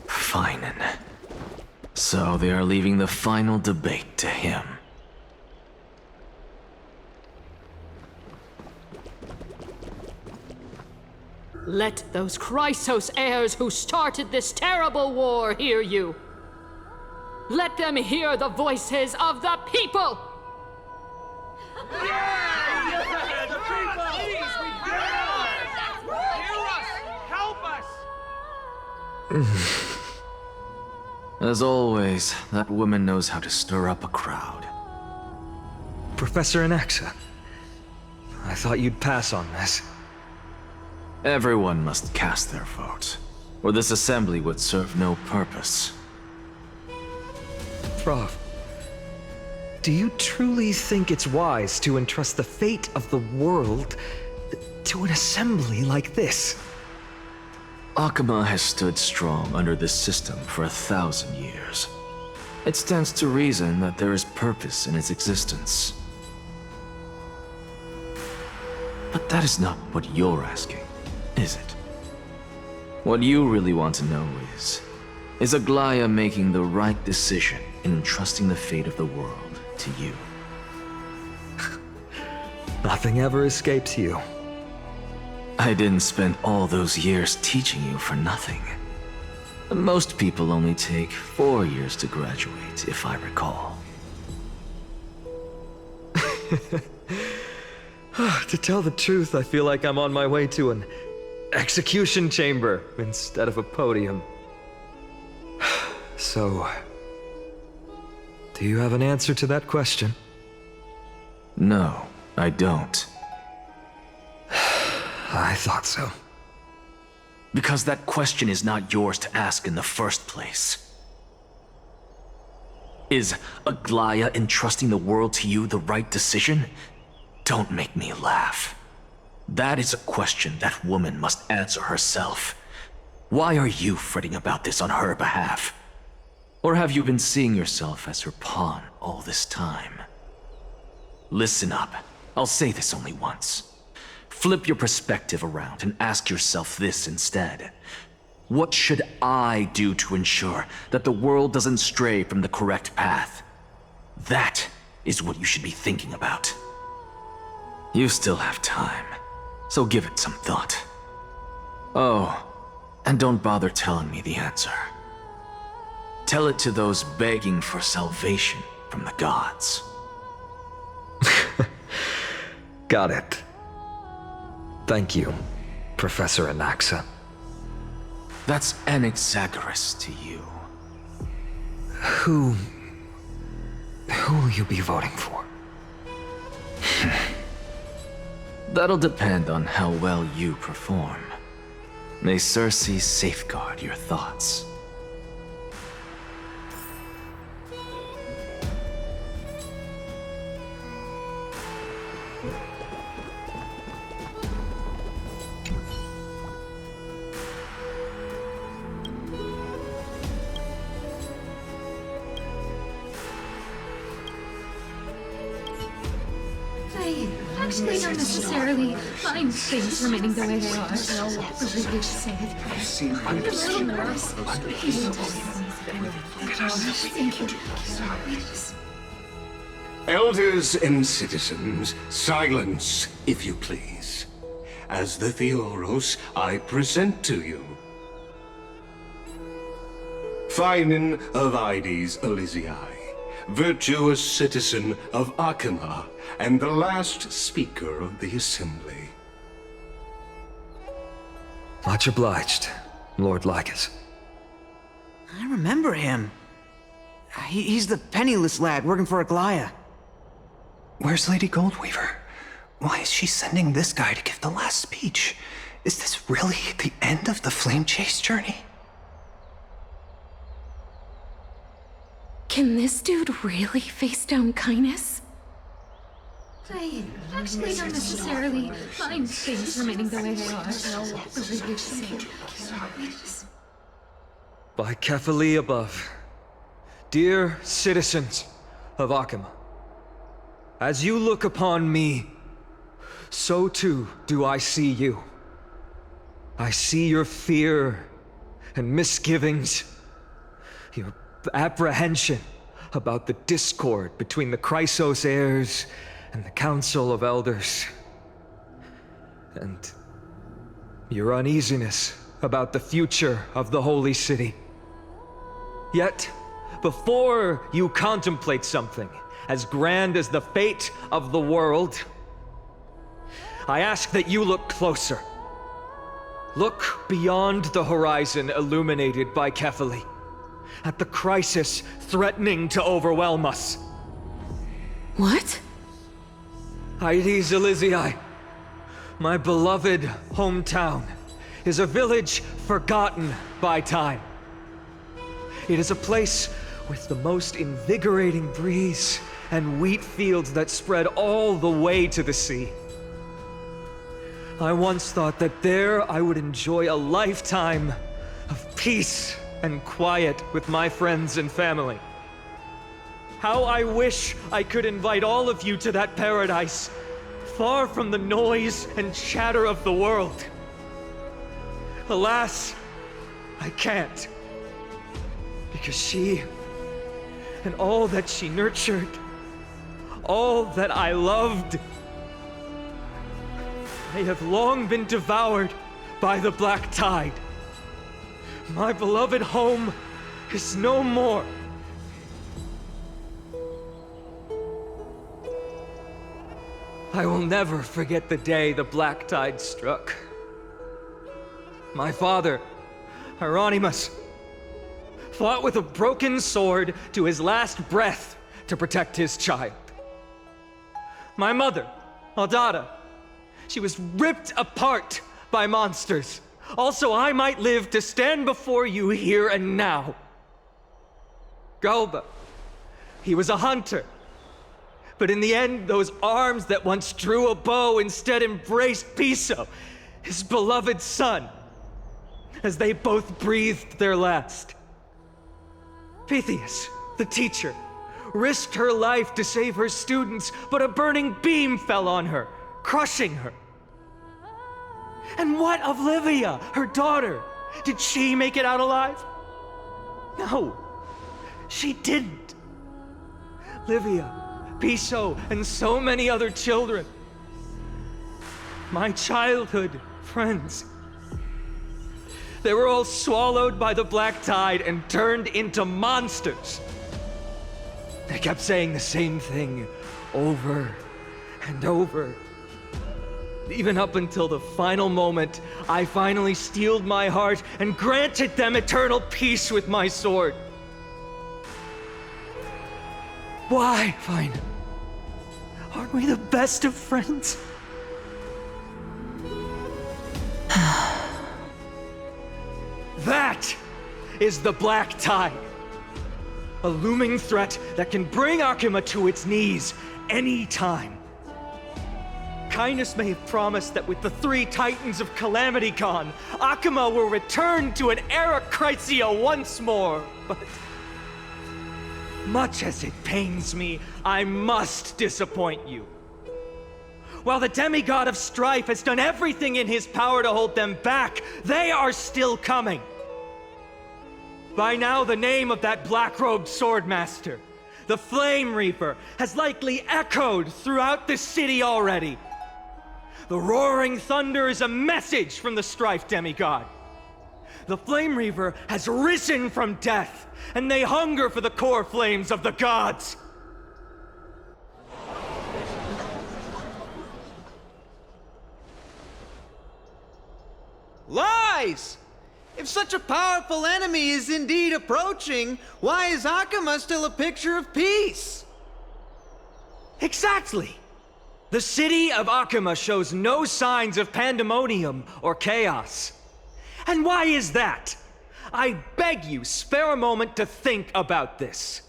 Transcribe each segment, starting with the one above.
Finan. So they are leaving the final debate to him. Let those Chrysos heirs who started this terrible war hear you. Let them hear the voices of the people! As always, that woman knows how to stir up a crowd. Professor Anaxa, I thought you'd pass on this. Everyone must cast their vote, or this assembly would serve no purpose. Prof, do you truly think it's wise to entrust the fate of the world to an assembly like this? Akama has stood strong under this system for 1,000 years. It stands to reason that there is purpose in its existence. But that is not what you're asking, is it? What you really want to know is Aglaya making the right decision in entrusting the fate of the world to you? Nothing ever escapes you. I didn't spend all those years teaching you for nothing. Most people only take 4 years to graduate, if I recall. To tell the truth, I feel like I'm on my way to an execution chamber instead of a podium. So, do you have an answer to that question? No, I don't. I thought so. Because that question is not yours to ask in the first place. Is Aglaya entrusting the world to you the right decision? Don't make me laugh. That is a question that woman must answer herself. Why are you fretting about this on her behalf? Or have you been seeing yourself as her pawn all this time? Listen up. I'll say this only once. Flip your perspective around and ask yourself this instead. What should I do to ensure that the world doesn't stray from the correct path? That is what you should be thinking about. You still have time, so give it some thought. Oh, and don't bother telling me the answer. Tell it to those begging for salvation from the gods. Got it. Thank you, Professor Anaxa. That's Anaxagoras to you. Who will you be voting for? That'll depend on how well you perform. May Circe safeguard your thoughts. I actually don't necessarily mind things remaining the way they are. I really wish to say it. I'm a little nervous. Thank you. Elders and citizens, silence, if you please. As the Theoros, I present to you Finan of Ides Elysiae, virtuous citizen of Akama, and the last speaker of the assembly. Much obliged, Lord Lycus. I remember him. He's the penniless lad working for Aglaya. Where's Lady Goldweaver? Why is she sending this guy to give the last speech? Is this really the end of the Flame Chase journey? Can this dude really face down kindness? I actually don't necessarily mind things remaining the way they are. I really wish to say it. By Kefali above, dear citizens of Akama, As you look upon me, so too do I see you. I see your fear and misgivings, your apprehension about the discord between the Chrysos heirs and the Council of Elders, and your uneasiness about the future of the Holy City. Yet, before you contemplate something as grand as the fate of the world, I ask that you look closer. Look beyond the horizon illuminated by Kefali, at the crisis threatening to overwhelm us. What? Hydes Elysii, my beloved hometown, is a village forgotten by time. It is a place with the most invigorating breeze and wheat fields that spread all the way to the sea. I once thought that there I would enjoy a lifetime of peace and quiet with my friends and family. How I wish I could invite all of you to that paradise, far from the noise and chatter of the world. Alas, I can't. Because she, and all that she nurtured, all that I loved, they have long been devoured by the black tide. My beloved home is no more. I will never forget the day the black tide struck. My father, Hieronymus, fought with a broken sword to his last breath to protect his child. My mother, Aldada, she was ripped apart by monsters. Also, I might live to stand before you here and now. Galba, he was a hunter. But in the end, those arms that once drew a bow instead embraced Piso, his beloved son, as they both breathed their last. Pythias, the teacher, risked her life to save her students, but a burning beam fell on her, crushing her. And what of Livia, her daughter? Did she make it out alive? No, she didn't. Livia, Piso, and so many other children, my childhood friends, they were all swallowed by the black tide and turned into monsters. They kept saying the same thing over and over. Even up until the final moment, I finally steeled my heart and granted them eternal peace with my sword. Why, Fine? Aren't we the best of friends? That is the black tide. A looming threat that can bring Akima to its knees any time. Cainus may have promised that with the 3 titans of Calamity gone, Akima will return to an era Chrysia once more, but much as it pains me, I must disappoint you. While the demigod of strife has done everything in his power to hold them back, they are still coming. By now, the name of that black-robed swordmaster, the Flame Reaper, has likely echoed throughout the city already. The roaring thunder is a message from the strife demigod. The Flame Reaper has risen from death, and they hunger for the core flames of the gods. Lies! If such a powerful enemy is indeed approaching, why is Akima still a picture of peace? Exactly! The city of Akima shows no signs of pandemonium or chaos. And why is that? I beg you, spare a moment to think about this.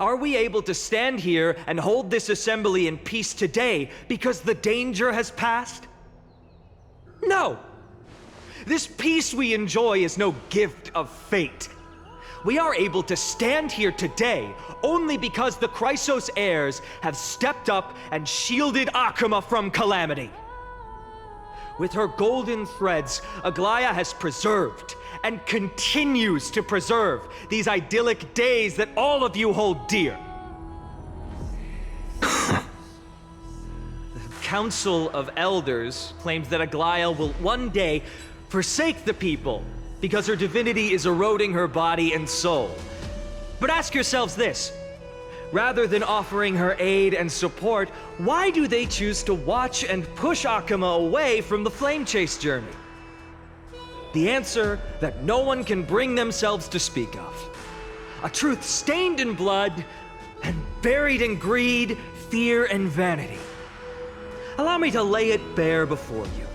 Are we able to stand here and hold this assembly in peace today because the danger has passed? No! This peace we enjoy is no gift of fate. We are able to stand here today only because the Chrysos heirs have stepped up and shielded Akuma from calamity. With her golden threads, Aglaya has preserved and continues to preserve these idyllic days that all of you hold dear. The Council of Elders claims that Aglaya will one day forsake the people because her divinity is eroding her body and soul. But ask yourselves this. Rather than offering her aid and support, why do they choose to watch and push Akuma away from the flame chase journey? The answer that no one can bring themselves to speak of. A truth stained in blood and buried in greed, fear, and vanity. Allow me to lay it bare before you.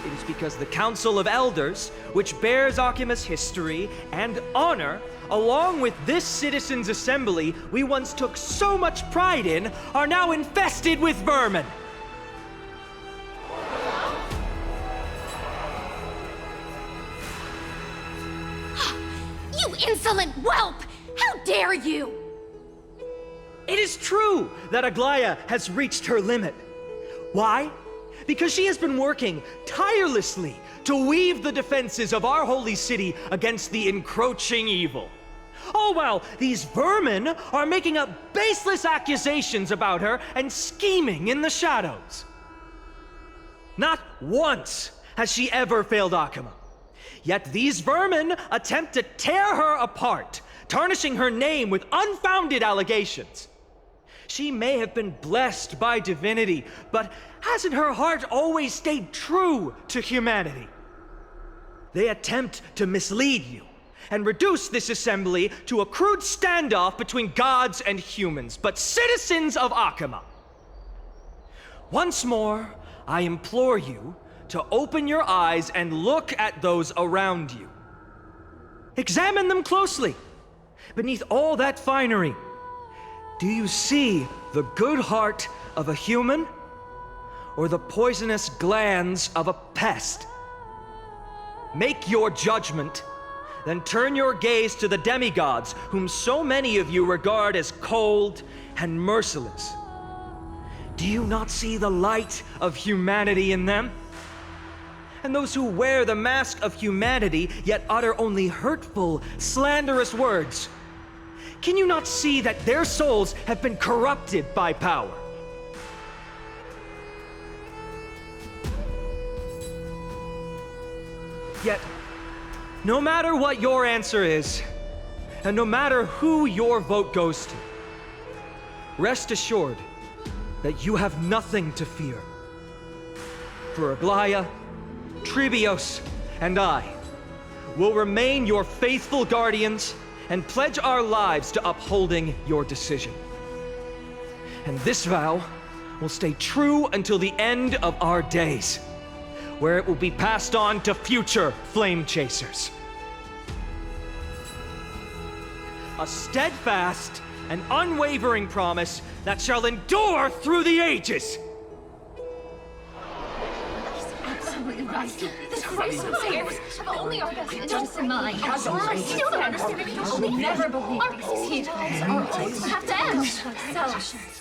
It is because the Council of Elders, which bears Akuma's history and honor, along with this citizens' assembly we once took so much pride in, are now infested with vermin. You insolent whelp! How dare you! It is true that Aglaya has reached her limit. Why? Because she has been working tirelessly to weave the defenses of our holy city against the encroaching evil. All while these vermin are making up baseless accusations about her and scheming in the shadows. Not once has she ever failed Akuma. Yet these vermin attempt to tear her apart, tarnishing her name with unfounded allegations. She may have been blessed by divinity, but hasn't her heart always stayed true to humanity? They attempt to mislead you and reduce this assembly to a crude standoff between gods and humans, but citizens of Akuma. Once more, I implore you to open your eyes and look at those around you. Examine them closely. Beneath all that finery, do you see the good heart of a human or the poisonous glands of a pest? Make your judgment, then turn your gaze to the demigods whom so many of you regard as cold and merciless. Do you not see the light of humanity in them? And those who wear the mask of humanity yet utter only hurtful, slanderous words. Can you not see that their souls have been corrupted by power? Yet, no matter what your answer is, and no matter who your vote goes to, rest assured that you have nothing to fear. For Aglaya, Tribios, and I will remain your faithful guardians and pledge our lives to upholding your decision. And this vow will stay true until the end of our days, where it will be passed on to future flame chasers. A steadfast and unwavering promise that shall endure through the ages. Absolutely right. The Chrysos heirs have only our best interests in mind. I still don't understand it. You will never believe our petals are always have to end. So.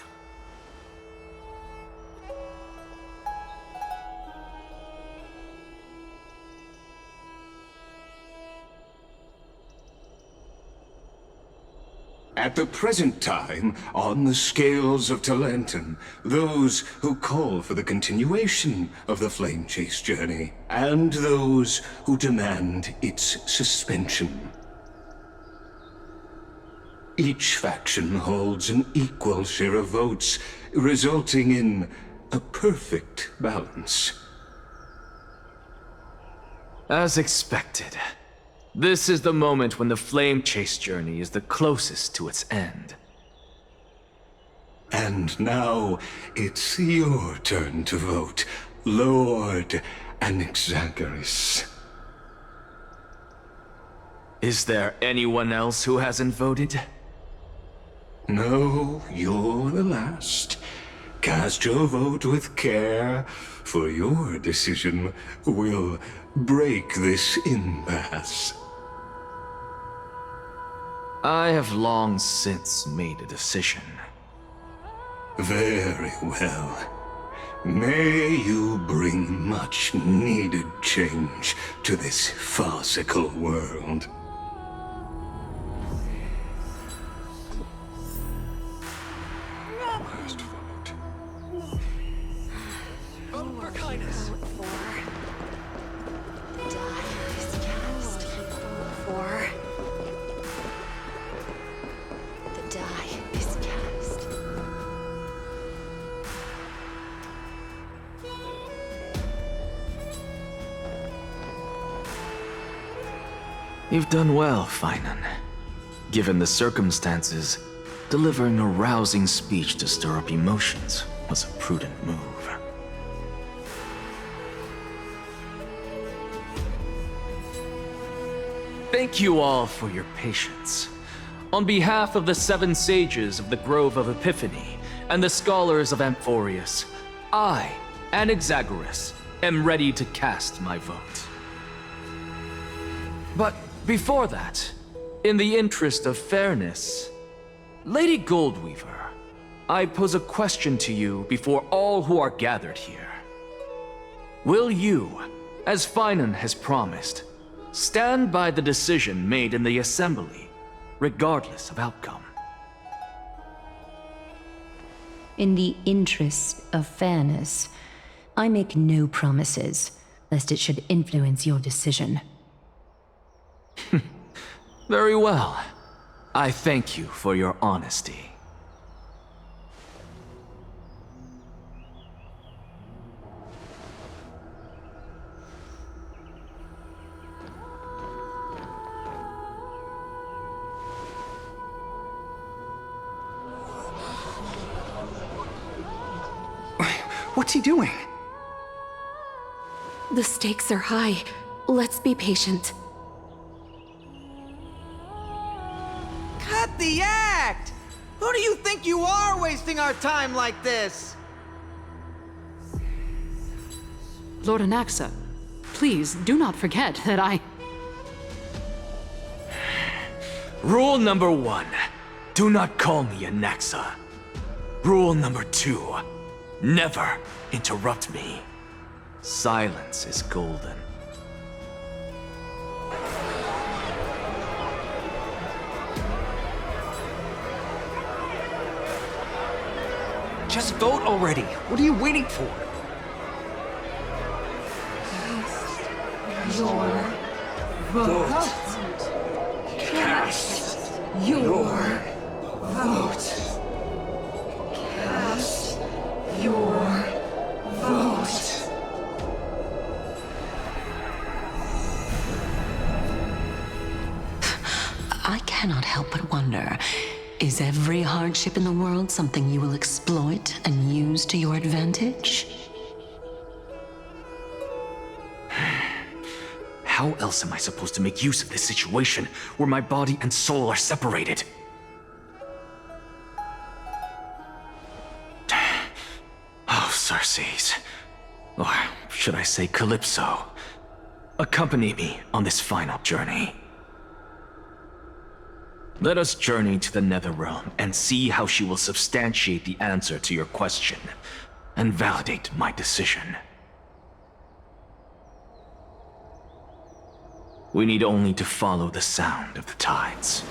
At the present time, on the scales of Talentum, those who call for the continuation of the flame chase journey, and those who demand its suspension. Each faction holds an equal share of votes, resulting in a perfect balance. As expected. This is the moment when the flame chase journey is the closest to its end. And now, it's your turn to vote, Lord Anaxagoras. Is there anyone else who hasn't voted? No, you're the last. Cast your vote with care, for your decision will break this impasse. I have long since made a decision. Very well. May you bring much needed change to this farcical world. Last vote. Vote for kindness. The die is cast. You've done well, Finan. Given the circumstances, delivering a rousing speech to stir up emotions was a prudent move. Thank you all for your patience. On behalf of the 7 sages of the Grove of Epiphany and the scholars of Amphorius, I, Anaxagoras, am ready to cast my vote. But before that, in the interest of fairness, Lady Goldweaver, I pose a question to you before all who are gathered here. Will you, as Finan has promised, stand by the decision made in the Assembly, regardless of outcome? In the interest of fairness, I make no promises, lest it should influence your decision. Very well. I thank you for your honesty. What's he doing? The stakes are high. Let's be patient. Cut the act! Who do you think you are wasting our time like this? Lord Anaxa, please do not forget that I... Rule number 1, do not call me Anaxa. Rule number 2, never interrupt me. Silence is golden. Just vote already. What are you waiting for? I cannot help but wonder, is every hardship in the world something you will exploit and use to your advantage? How else am I supposed to make use of this situation where my body and soul are separated? Oh, Circes. Or should I say Calypso? Accompany me on this final journey. Let us journey to the Netherrealm and see how she will substantiate the answer to your question and validate my decision. We need only to follow the sound of the tides.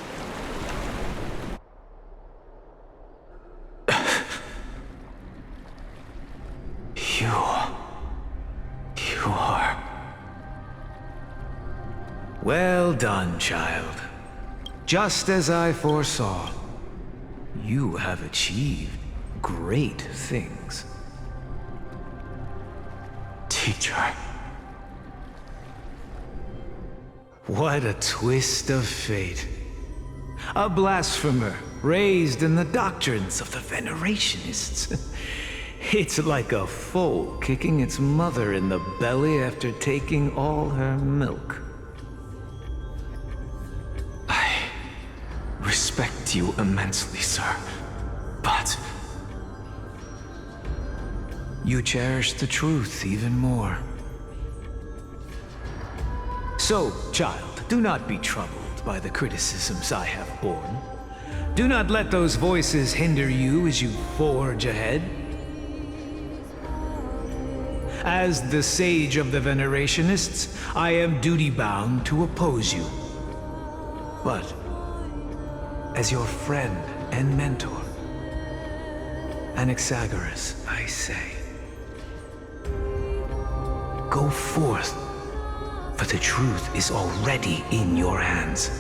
You are... Well done, child. Just as I foresaw, you have achieved great things. Teacher. What a twist of fate. A blasphemer raised in the doctrines of the Venerationists. It's like a foal kicking its mother in the belly after taking all her milk. I respect you immensely, sir, but you cherish the truth even more. So, child, do not be troubled by the criticisms I have borne. Do not let those voices hinder you as you forge ahead. As the sage of the Venerationists, I am duty-bound to oppose you. But, as your friend and mentor, Anaxagoras, I say, go forth, for the truth is already in your hands.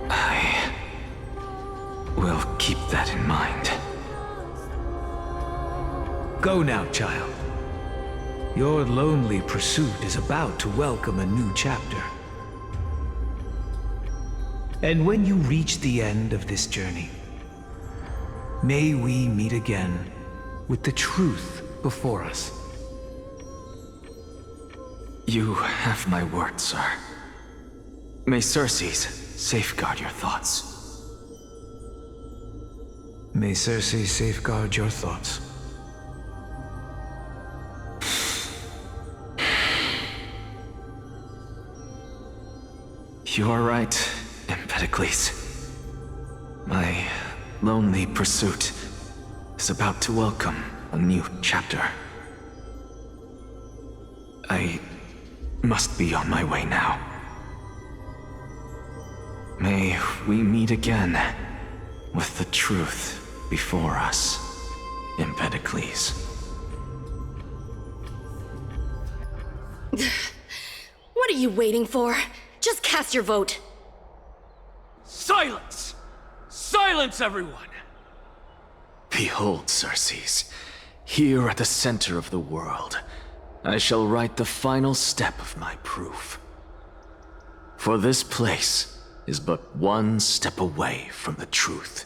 I will keep that in mind. Go now, child. Your lonely pursuit is about to welcome a new chapter. And when you reach the end of this journey, may we meet again with the truth before us. You have my word, sir. May Circe's safeguard your thoughts. May Circe safeguard your thoughts. You are right, Empedocles. My lonely pursuit is about to welcome a new chapter. I must be on my way now. May we meet again with the truth before us, Empedocles. What are you waiting for? Just cast your vote. Silence! Silence, everyone! Behold, Circe, here at the center of the world, I shall write the final step of my proof. For this place is but one step away from the truth.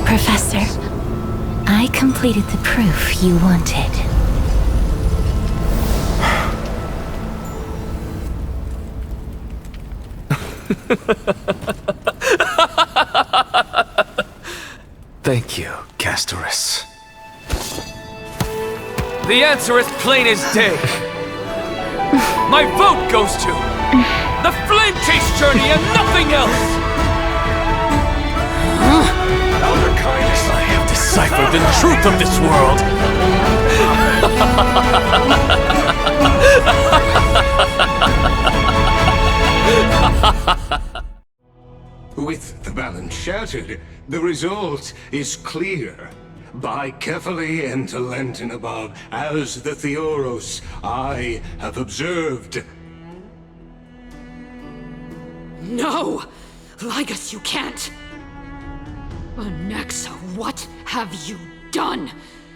Professor, I completed the proof you wanted. Thank you, Castorus. The answer is plain as day. My vote goes to the Flame Chase journey and nothing else! Elder Kindness, I have deciphered the truth of this world! With the balance shattered, the result is clear. By carefully enter Lenten above, as the Theoros I have observed. No! Ligus, you can't! Anaxa, what have you done?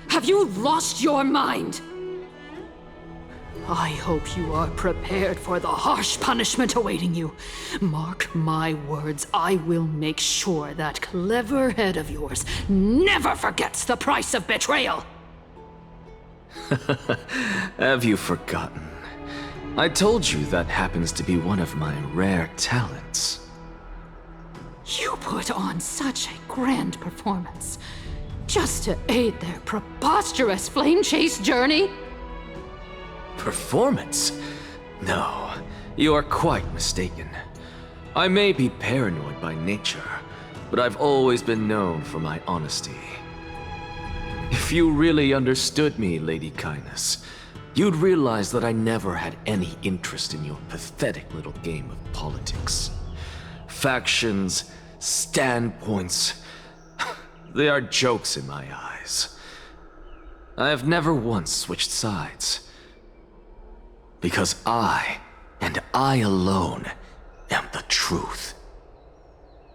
Have you lost your mind? I hope you are prepared for the harsh punishment awaiting you. Mark my words, I will make sure that clever head of yours never forgets the price of betrayal. Have you forgotten? I told you that happens to be one of my rare talents. You put on such a grand performance just to aid their preposterous flame chase journey? Performance? No, you are quite mistaken. I may be paranoid by nature, but I've always been known for my honesty. If you really understood me, Lady Kindness, you'd realize that I never had any interest in your pathetic little game of politics. Factions, standpoints, they are jokes in my eyes. I have never once switched sides. Because I, and I alone, am the truth.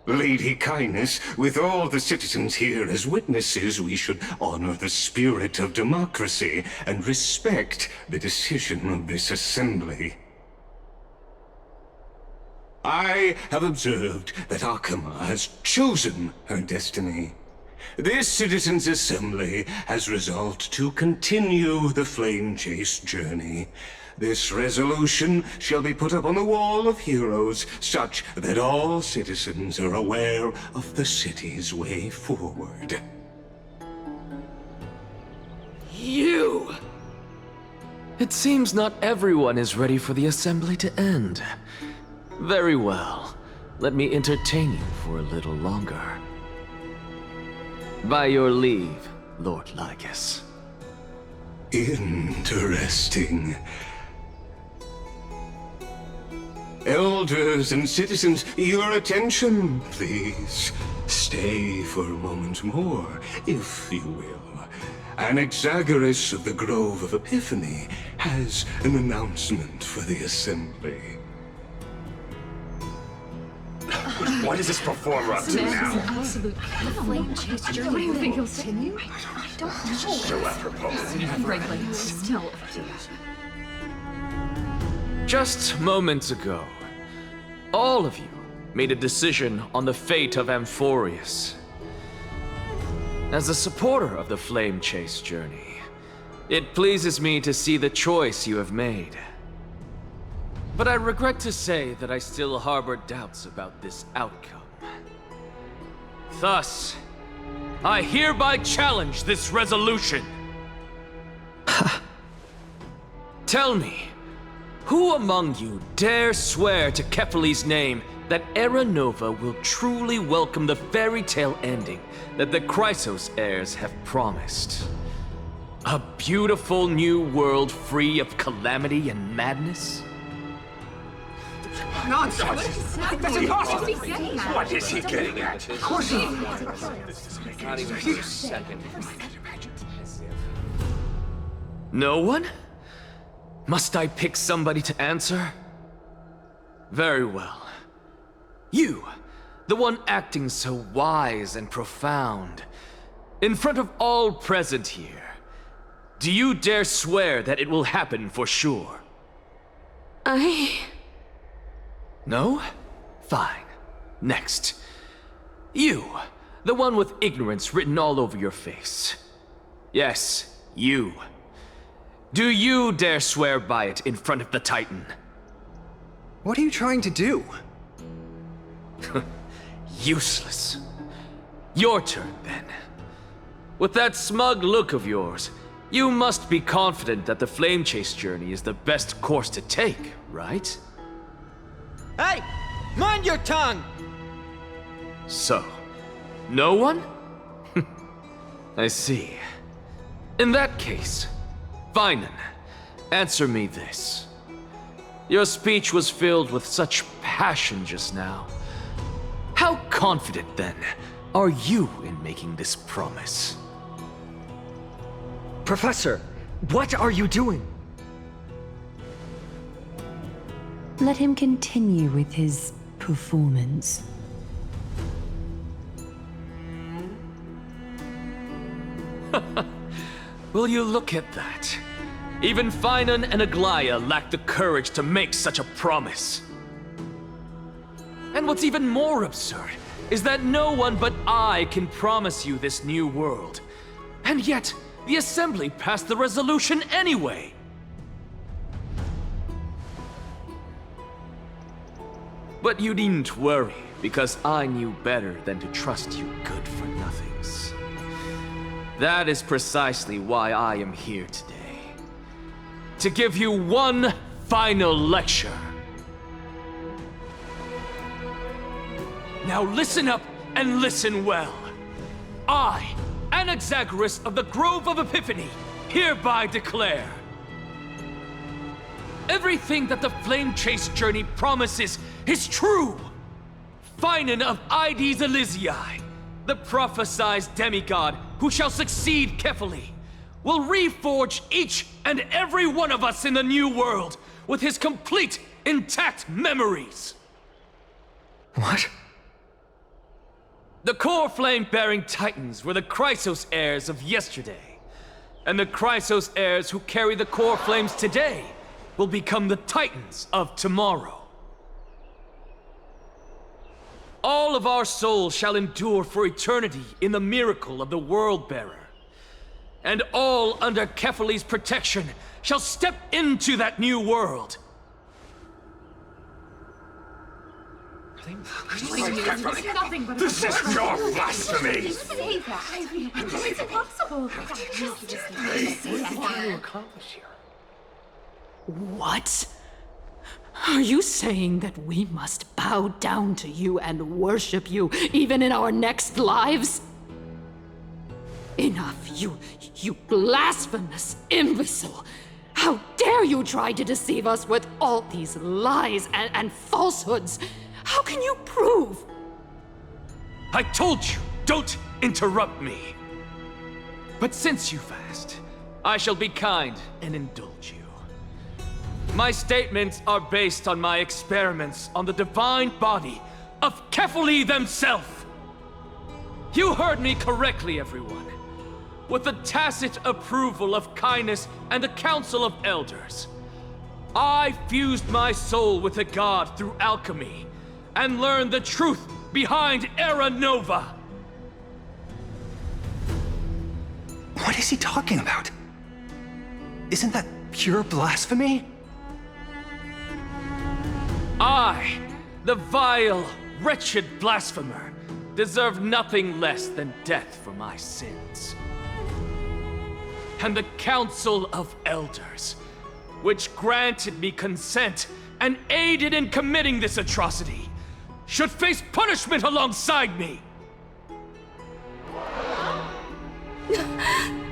Lady Kindness, with all the citizens here as witnesses, we should honor the spirit of democracy and respect the decision of this assembly. I have observed that Akama has chosen her destiny. This citizens' assembly has resolved to continue the flame chase journey. This resolution shall be put up on the wall of heroes, such that all citizens are aware of the city's way forward. You! It seems not everyone is ready for the assembly to end. Very well. Let me entertain you for a little longer. By your leave, Lord Lycus. Interesting. Elders and citizens, your attention, please. Stay for a moment more, if you will. Anaxagoras of the Grove of Epiphany has an announcement for the assembly. What is this performer up to now? Absolute flame chase journey. What do you think he'll continue? I don't know. So apropos. Frankly, still. Just moments ago, all of you made a decision on the fate of Amphorius. As a supporter of the Flame Chase journey, it pleases me to see the choice you have made. But I regret to say that I still harbor doubts about this outcome. Thus, I hereby challenge this resolution. Tell me, who among you dare swear to Kephalli's name that Era Nova will truly welcome the fairy tale ending that the Chrysos heirs have promised? A beautiful new world free of calamity and madness? Nonsense! That's impossible! What is he getting at? Of course he... Not even for a second. No one? Must I pick somebody to answer? Very well. You, the one acting so wise and profound, in front of all present here, do you dare swear that it will happen for sure? No? Fine. Next. You, the one with ignorance written all over your face. Yes, you. Do you dare swear by it in front of the Titan? What are you trying to do? Useless. Your turn, then. With that smug look of yours, you must be confident that the Flame Chase journey is the best course to take, right? Hey! Mind your tongue! So, no one? I see. In that case, Finan, answer me this. Your speech was filled with such passion just now. How confident, then, are you in making this promise? Professor, what are you doing? Let him continue with his performance. Will you look at that? Even Finan and Aglaya lack the courage to make such a promise. And what's even more absurd is that no one but I can promise you this new world. And yet, the Assembly passed the resolution anyway. But you needn't worry, because I knew better than to trust you good-for-nothings. That is precisely why I am here today. To give you one final lecture. Now listen up and listen well. I, Anaxagoras of the Grove of Epiphany, hereby declare everything that the Flame Chase journey promises is true. Finan of Ides Elysiae, the prophesied demigod who shall succeed Kephalli, will reforge each and every one of us in the new world with his complete, intact memories. What? The core flame-bearing titans were the Chrysos heirs of yesterday, and the Chrysos heirs who carry the core flames today will become the titans of tomorrow. all of our souls shall endure for eternity in the miracle of the World-Bearer. And all under Kefali's protection shall step into that new world. This is pure blasphemy! It's impossible. What? Are you saying that we must bow down to you and worship you, even in our next lives? Enough, you blasphemous imbecile! How dare you try to deceive us with all these lies and falsehoods? How can you prove? I told you, don't interrupt me. But since you've asked, I shall be kind and indulge you. My statements are based on my experiments on the divine body of Kefali themselves. You heard me correctly, everyone. With the tacit approval of Kindness and the Council of Elders, I fused my soul with the god through alchemy and learned the truth behind Era Nova. What is he talking about? Isn't that pure blasphemy? I, the vile, wretched blasphemer, deserve nothing less than death for my sins. And the Council of Elders, which granted me consent and aided in committing this atrocity, should face punishment alongside me.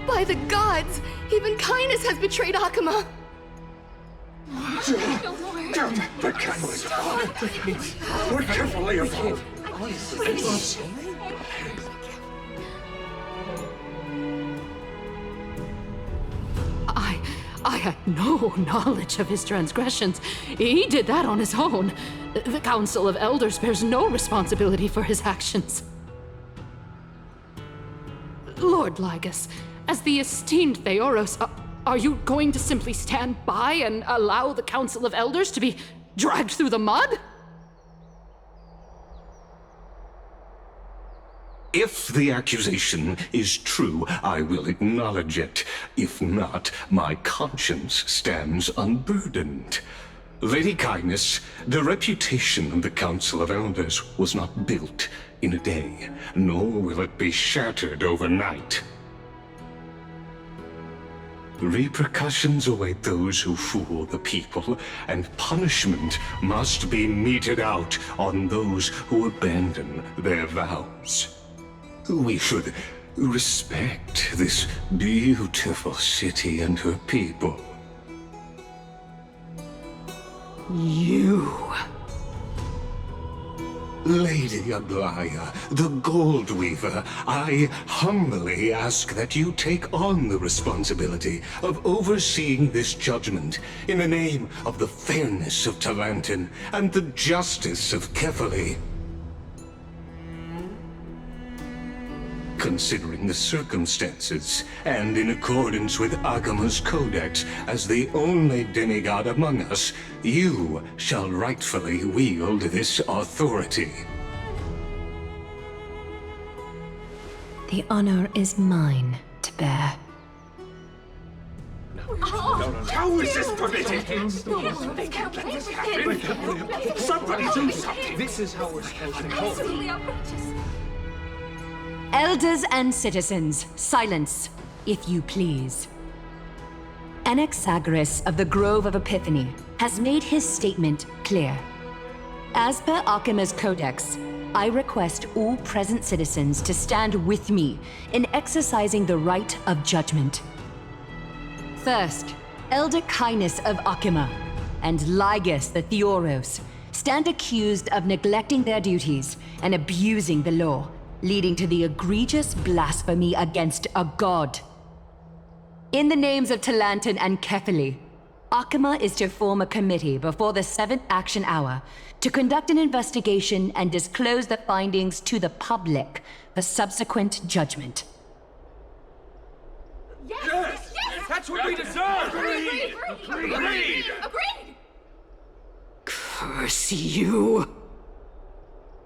By the gods, even Kindness has betrayed Akuma. The Kefali's fault. We're Kefali of fault. I had no knowledge of his transgressions. He did that on his own. The Council of Elders bears no responsibility for his actions. Lord Lygus, as the esteemed Theoros, are you going to simply stand by and allow the Council of Elders to be dragged through the mud? If the accusation is true, I will acknowledge it. If not, my conscience stands unburdened. Lady Kindness, the reputation of the Council of Elders was not built in a day, nor will it be shattered overnight. Repercussions await those who fool the people, and punishment must be meted out on those who abandon their vows. We should respect this beautiful city and her people. You... Lady Aglaya, the Gold Weaver, I humbly ask that you take on the responsibility of overseeing this judgment in the name of the fairness of Talantin and the justice of Kefali. Considering the circumstances, and in accordance with Akuma's codex as the only demigod among us, you shall rightfully wield this authority. The honor is mine to bear. How is this permitted? They can't let this happen. Somebody do something. This is how we're supposed to go. Elders and citizens, silence, if you please. Anaxagoras of the Grove of Epiphany has made his statement clear. As per Akuma's codex, I request all present citizens to stand with me in exercising the right of judgment. First, Elder Kindness of Akuma and Lygus the Theoros stand accused of neglecting their duties and abusing the law, leading to the egregious blasphemy against a god. In the names of Talantin and Kefali, Akuma is to form a committee before the 7th action hour to conduct an investigation and disclose the findings to the public for subsequent judgment. Yes! That's what we deserve! Curse you!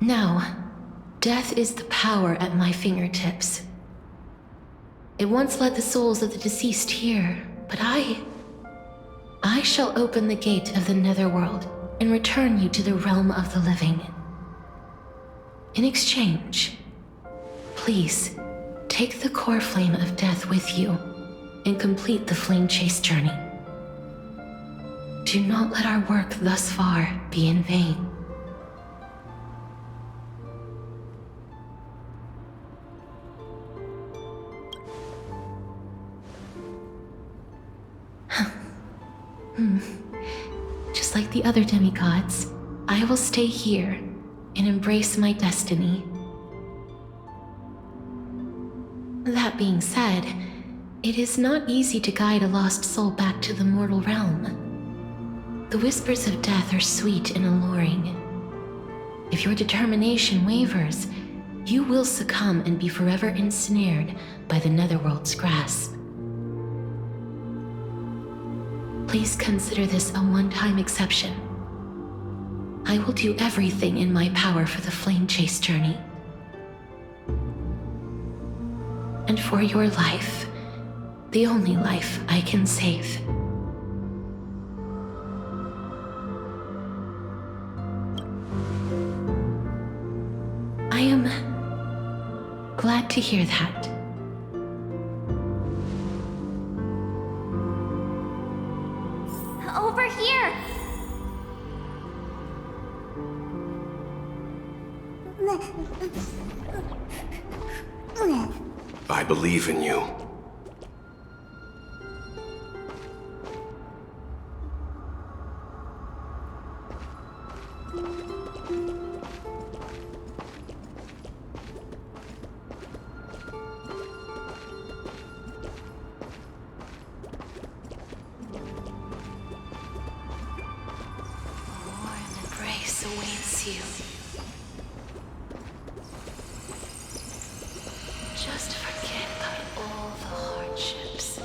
No. Death is the power at my fingertips. It once led the souls of the deceased here, but I shall open the gate of the netherworld and return you to the realm of the living. In exchange, please, take the core flame of death with you and complete the flame chase journey. Do not let our work thus far be in vain. Just like the other demigods, I will stay here and embrace my destiny. That being said, it is not easy to guide a lost soul back to the mortal realm. The whispers of death are sweet and alluring. If your determination wavers, you will succumb and be forever ensnared by the netherworld's grasp. Please consider this a one-time exception. I will do everything in my power for the flame chase journey. And for your life, the only life I can save. I am glad to hear that. Over here! I believe in you. Awaits you. Just forget about all the hardships of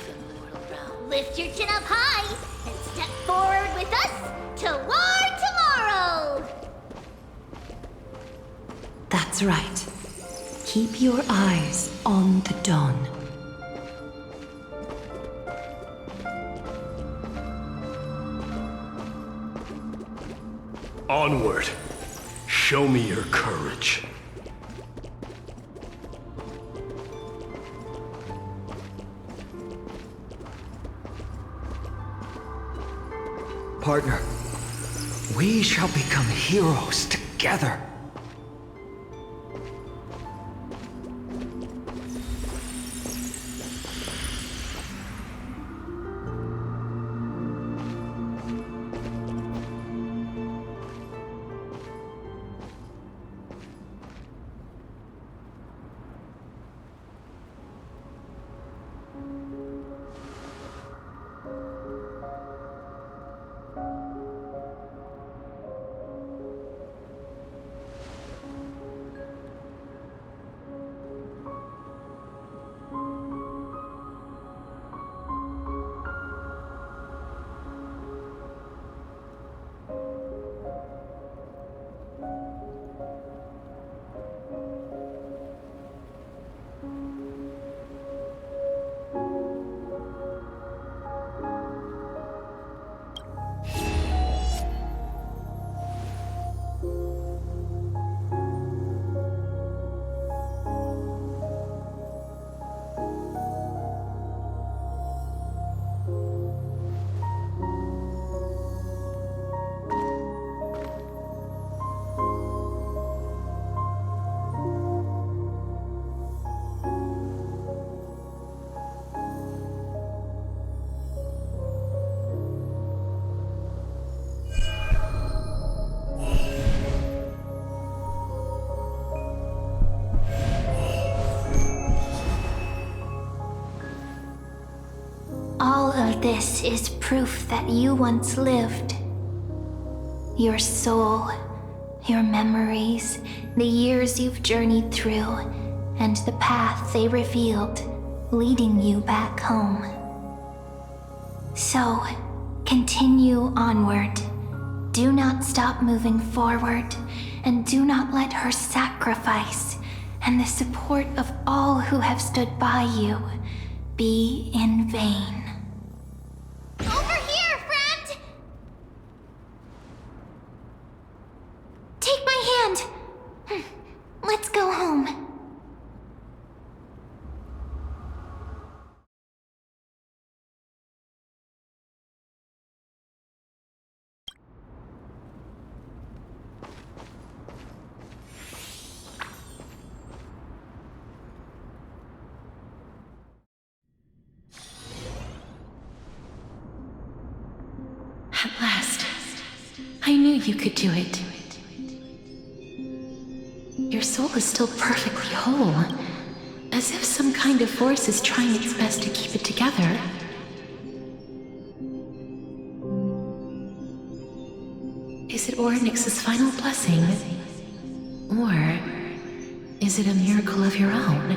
the mortal realm. Lift your chin up high and step forward with us toward tomorrow! That's right. Keep your eyes on the dawn. Onward. Show me your courage. Partner, we shall become heroes together. All of this is proof that you once lived. Your soul, your memories, the years you've journeyed through, and the path they revealed, leading you back home. So, continue onward, Do not stop moving forward, and do not let her sacrifice and the support of all who have stood by you be in vain. Over here, friend! Take my hand! Let's go home. At last, I knew you could do it. Your soul is still perfectly whole, as if some kind of force is trying its best to keep it together. Is it Ornyx's final blessing? Or is it a miracle of your own?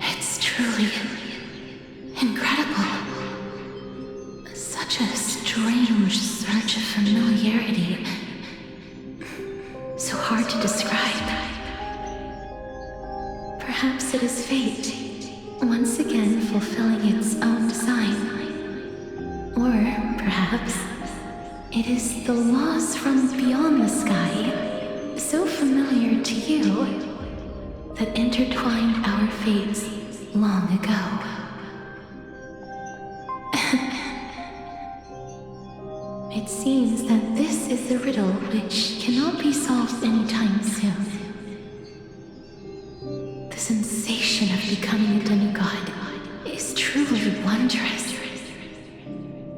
It's truly incredible. Such a strange surge of familiarity. So hard to describe. Perhaps it is fate, once again fulfilling its own design. Or perhaps it is the laws from beyond the sky, so familiar to you, that intertwined our fates long ago. It seems that this is the riddle which cannot be solved anytime soon. The sensation of becoming a demigod is truly wondrous.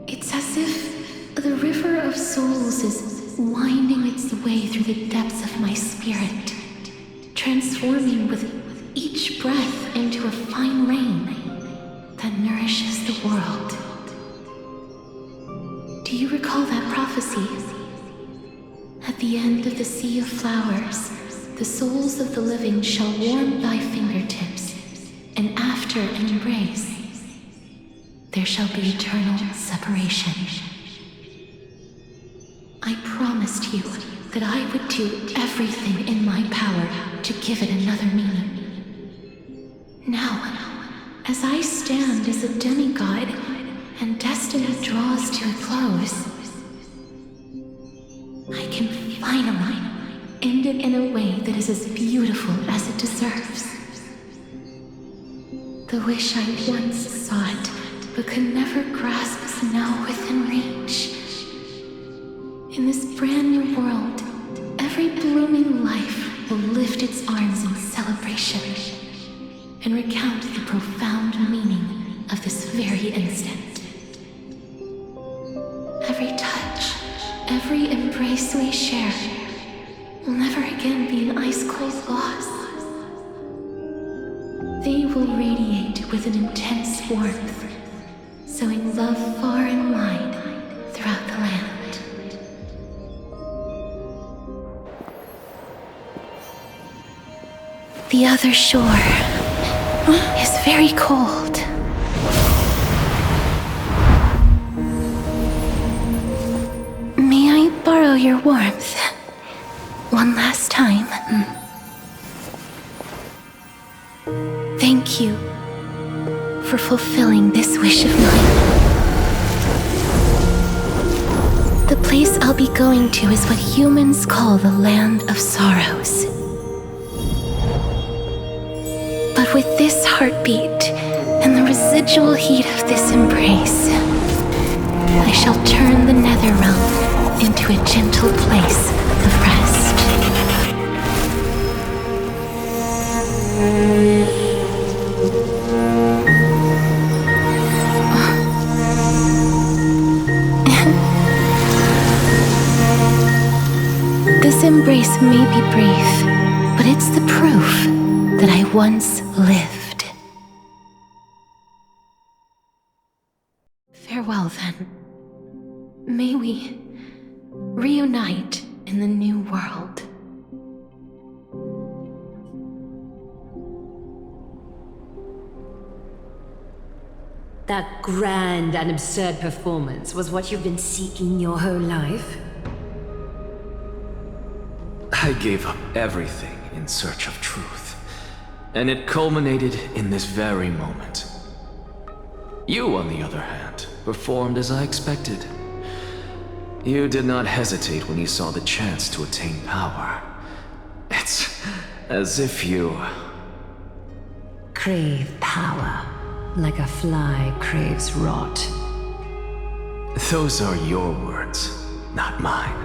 It's as if the river of souls is winding its way through the depths of my spirit, transforming with each breath into a fine rain that nourishes the world. Do you recall that prophecy? At the end of the sea of flowers, the souls of the living shall warm thy fingertips, and after an embrace, there shall be eternal separation. I promised you that I would do everything in my power to give it another meaning. Now, as I stand as a demigod, and destiny draws to a close, I can finally end it in a way that is as beautiful as it deserves. The wish I once sought, but could never grasp, is now within reach. In this brand new world, every blooming life will lift its arms in celebration and recount the profound meaning of this very instant. Every touch, every embrace we share will never again be an ice-cold loss. They will radiate with an intense warmth, sowing love far and wide throughout the land. The other shore is very cold. May I borrow your warmth one last time? Thank you for fulfilling this wish of mine. The place I'll be going to is what humans call the Land of Sorrows. But with this heartbeat and the residual heat of this embrace, I shall turn the nether realm into a gentle place of rest. This embrace may be brief, but it's the proof that I once lived. Farewell, then. May we reunite in the new world. That grand and absurd performance was what you've been seeking your whole life? I gave up everything in search of truth, and it culminated in this very moment. You, on the other hand, performed as I expected. You did not hesitate when you saw the chance to attain power. It's as if you... Crave power, like a fly craves rot. Those are your words, not mine.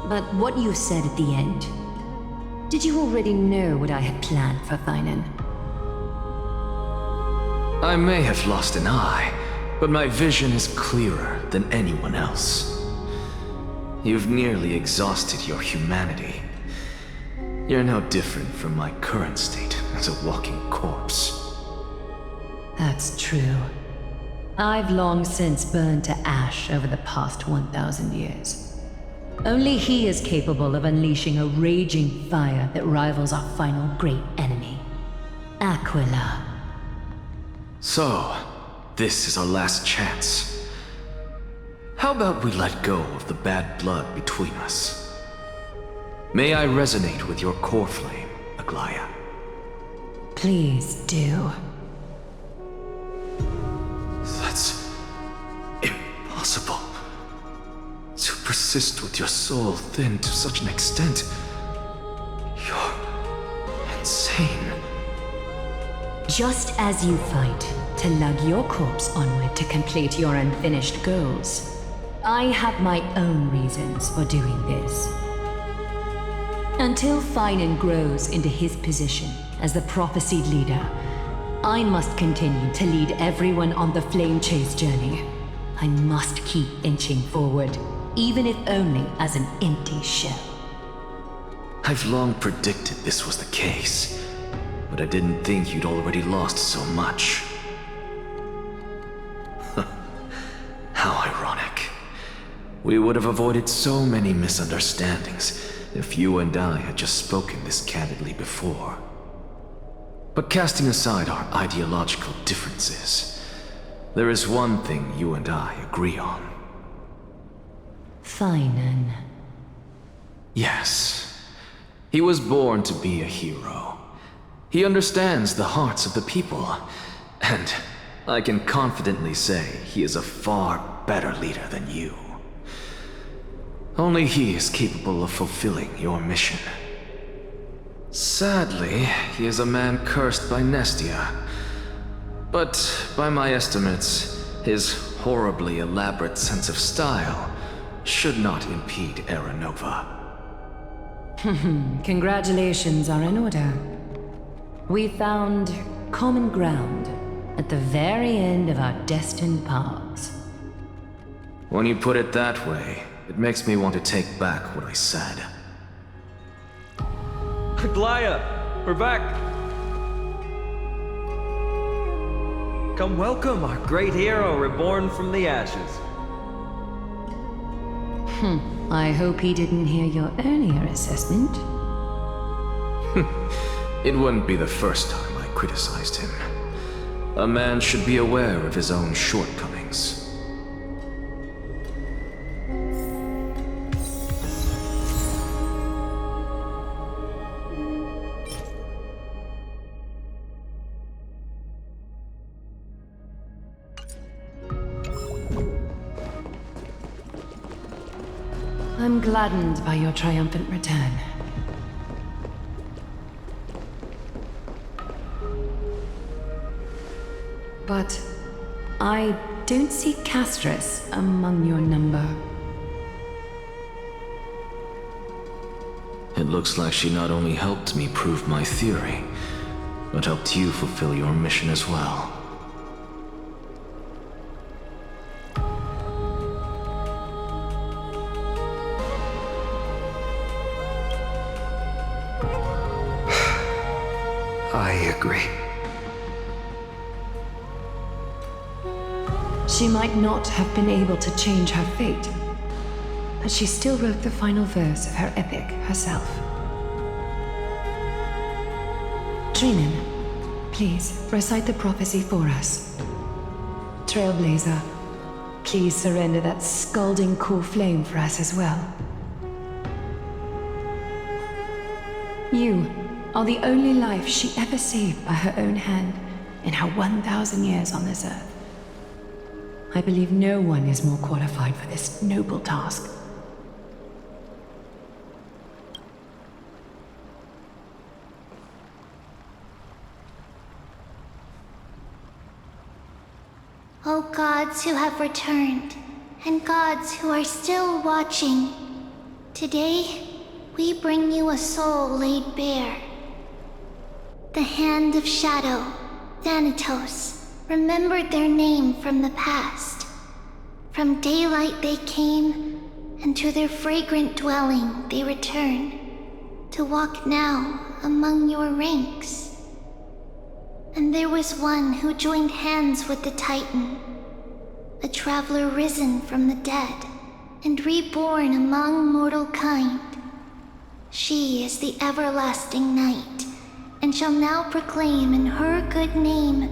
But what you said at the end, did you already know what I had planned for Thainan? I may have lost an eye, but my vision is clearer than anyone else. You've nearly exhausted your humanity. You're no different from my current state as a walking corpse. That's true. I've long since burned to ash over the past 1,000 years. Only he is capable of unleashing a raging fire that rivals our final great enemy, Aquila. So, this is our last chance. How about we let go of the bad blood between us? May I resonate with your core flame, Aglaya? Please do. That's impossible. To persist with your soul thinned to such an extent. You're insane. Just as you fight to lug your corpse onward to complete your unfinished goals, I have my own reasons for doing this. Until Thainan grows into his position as the prophesied leader, I must continue to lead everyone on the flame chase journey. I must keep inching forward, even if only as an empty shell. I've long predicted this was the case, but I didn't think you'd already lost so much. How ironic. We would have avoided so many misunderstandings if you and I had just spoken this candidly before. But casting aside our ideological differences, there is one thing you and I agree on. Thainan. Yes. He was born to be a hero. He understands the hearts of the people, and I can confidently say he is a far better leader than you. Only he is capable of fulfilling your mission. Sadly, he is a man cursed by Nestia. But by my estimates, his horribly elaborate sense of style should not impede Era Nova. Congratulations are in order. We found common ground at the very end of our destined paths. When you put it that way, it makes me want to take back what I said. Aglaya, we're back. Come welcome our great hero reborn from the ashes. I hope he didn't hear your earlier assessment. It wouldn't be the first time I criticized him. A man should be aware of his own shortcomings. I'm gladdened by your triumphant return. But I don't see Castris among your number. It looks like she not only helped me prove my theory, but helped you fulfill your mission as well. I agree. She might not have been able to change her fate, but she still wrote the final verse of her epic herself. Dreamin, please recite the prophecy for us. Trailblazer, please surrender that scalding cool flame for us as well. You are the only life she ever saved by her own hand in her 1,000 years on this earth. I believe no one is more qualified for this noble task. O gods who have returned, and gods who are still watching, today we bring you a soul laid bare. The Hand of Shadow, Thanatos, remembered their name from the past. From daylight they came, and to their fragrant dwelling they return, to walk now among your ranks. And there was one who joined hands with the Titan, a traveler risen from the dead, and reborn among mortal kind. She is the everlasting night, and shall now proclaim in her good name,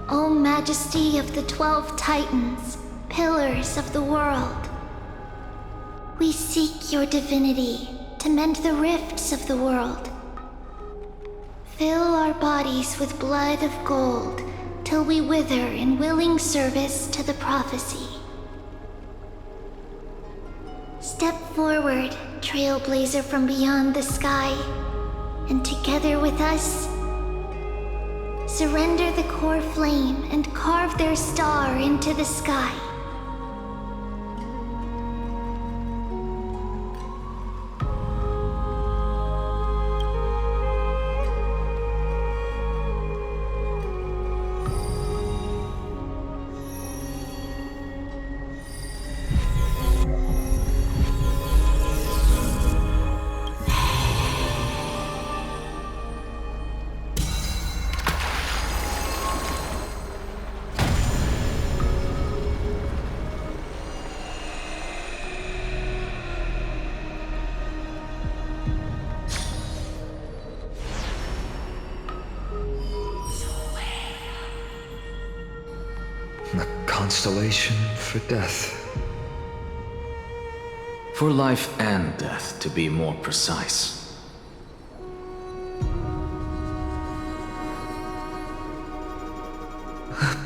O Majesty of the 12 Titans, pillars of the world. We seek your divinity to mend the rifts of the world. Fill our bodies with blood of gold, till we wither in willing service to the prophecy. Step forward, trailblazer from beyond the sky, and together with us, surrender the core flame and carve their star into the sky. The constellation for death. For life and death, to be more precise.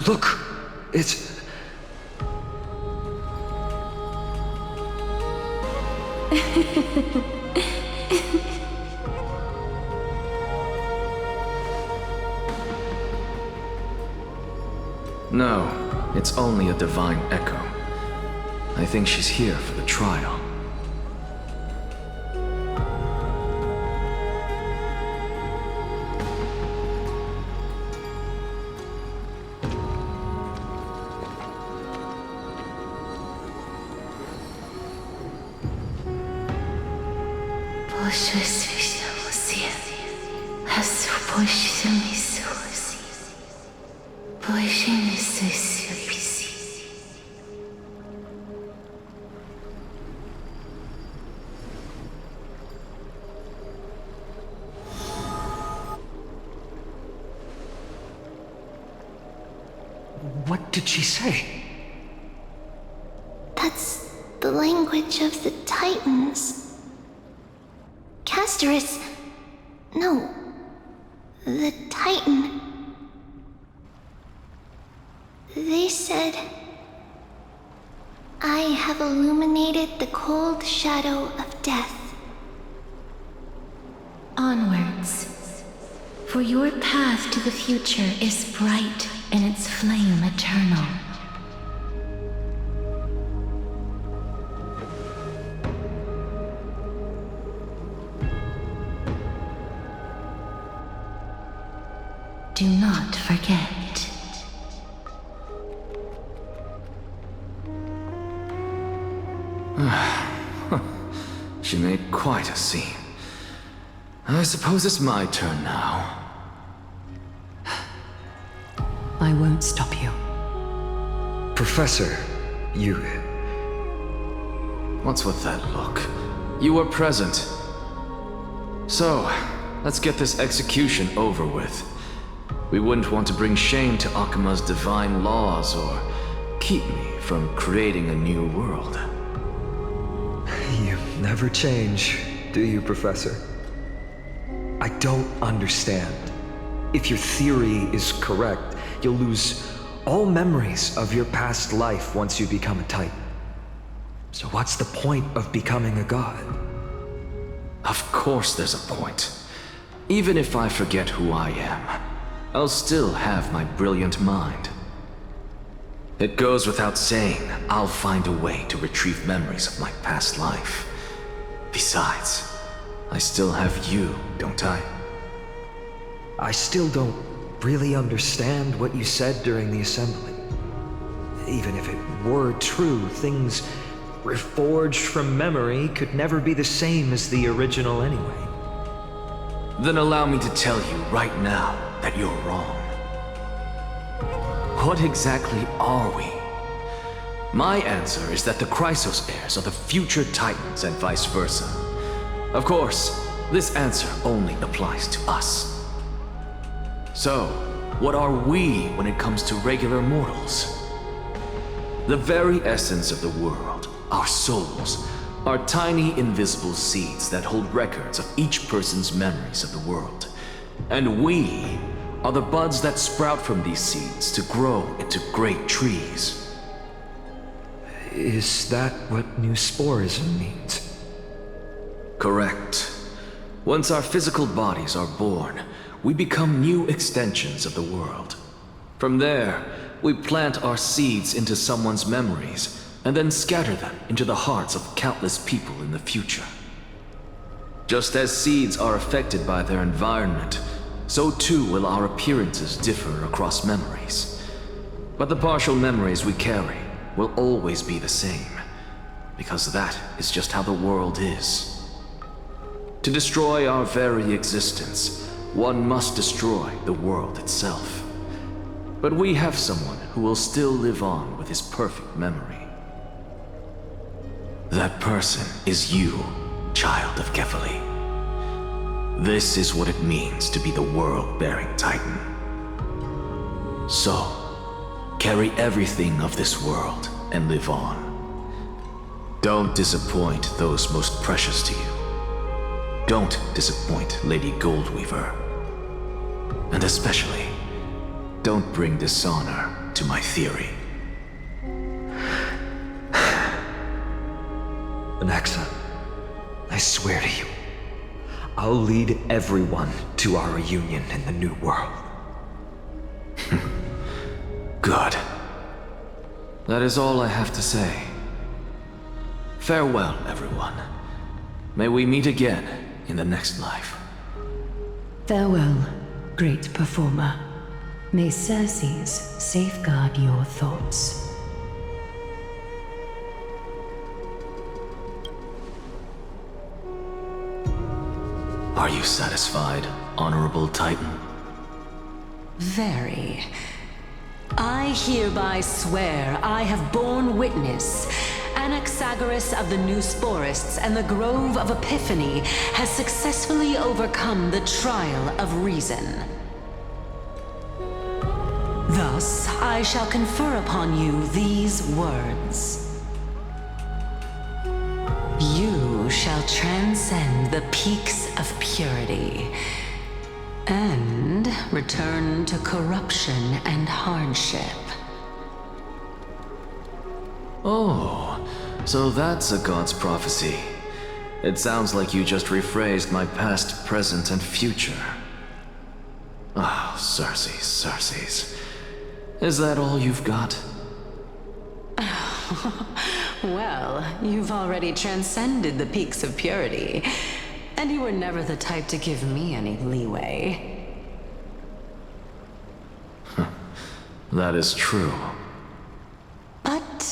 Look! It's... No, it's only a divine echo. I think she's here for the trial. What did she say? That's the language of the Titans. Castorus... No. The Titan. They said... I have illuminated the cold shadow of death. Onwards. For your path to the future is bright and its flame eternal. Do not forget. She made quite a scene. I suppose it's my turn now. I won't stop you. Professor, you... What's with that look? You were present. So, let's get this execution over with. We wouldn't want to bring shame to Akima's divine laws or keep me from creating a new world. You never change, do you, Professor? I don't understand. If your theory is correct, you'll lose all memories of your past life once you become a Titan. So what's the point of becoming a god? Of course there's a point. Even if I forget who I am, I'll still have my brilliant mind. It goes without saying, I'll find a way to retrieve memories of my past life. Besides, I still have you, don't I? I still don't really understand what you said during the assembly. Even if it were true, things reforged from memory could never be the same as the original anyway. Then allow me to tell you right now that you're wrong. What exactly are we? My answer is that the Chrysos heirs are the future Titans and vice versa. Of course, this answer only applies to us. So, what are we when it comes to regular mortals? The very essence of the world, our souls, are tiny invisible seeds that hold records of each person's memories of the world. And we are the buds that sprout from these seeds to grow into great trees. Is that what new sporism means? Correct. Once our physical bodies are born, we become new extensions of the world. From there, we plant our seeds into someone's memories, and then scatter them into the hearts of countless people in the future. Just as seeds are affected by their environment, so too will our appearances differ across memories. But the partial memories we carry will always be the same, because that is just how the world is. To destroy our very existence, one must destroy the world itself. But we have someone who will still live on with his perfect memory. That person is you, child of Kefali. This is what it means to be the world-bearing Titan. So, carry everything of this world and live on. Don't disappoint those most precious to you. Don't disappoint Lady Goldweaver. And especially, don't bring dishonor to my theory. Anaxa, I swear to you, I'll lead everyone to our reunion in the new world. Good. That is all I have to say. Farewell, everyone. May we meet again in the next life. Farewell, great performer. May Circes safeguard your thoughts. Are you satisfied, Honorable Titan? Very. I hereby swear I have borne witness. Anaxagoras of the New Sporists and the Grove of Epiphany has successfully overcome the trial of reason. Thus, I shall confer upon you these words. You shall transcend the peaks of purity and return to corruption and hardship. Oh, so that's a god's prophecy. It sounds like you just rephrased my past, present, and future. Oh, Circes. Is that all you've got? Well, you've already transcended the peaks of purity, and you were never the type to give me any leeway. That is true. But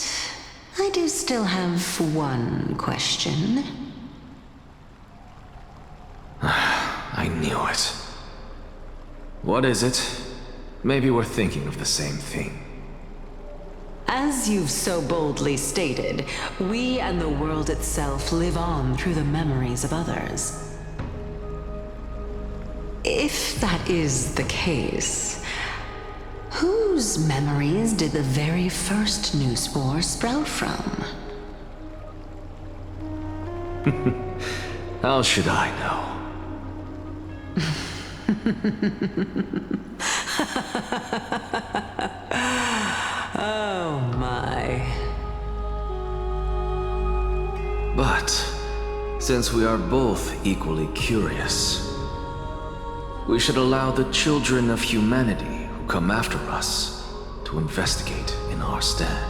I do still have one question. I knew it. What is it? Maybe we're thinking of the same thing. As you've so boldly stated, we and the world itself live on through the memories of others. If that is the case, whose memories did the very first new spore sprout from? How should I know? Oh my. But, since we are both equally curious, we should allow the children of humanity who come after us to investigate in our stead.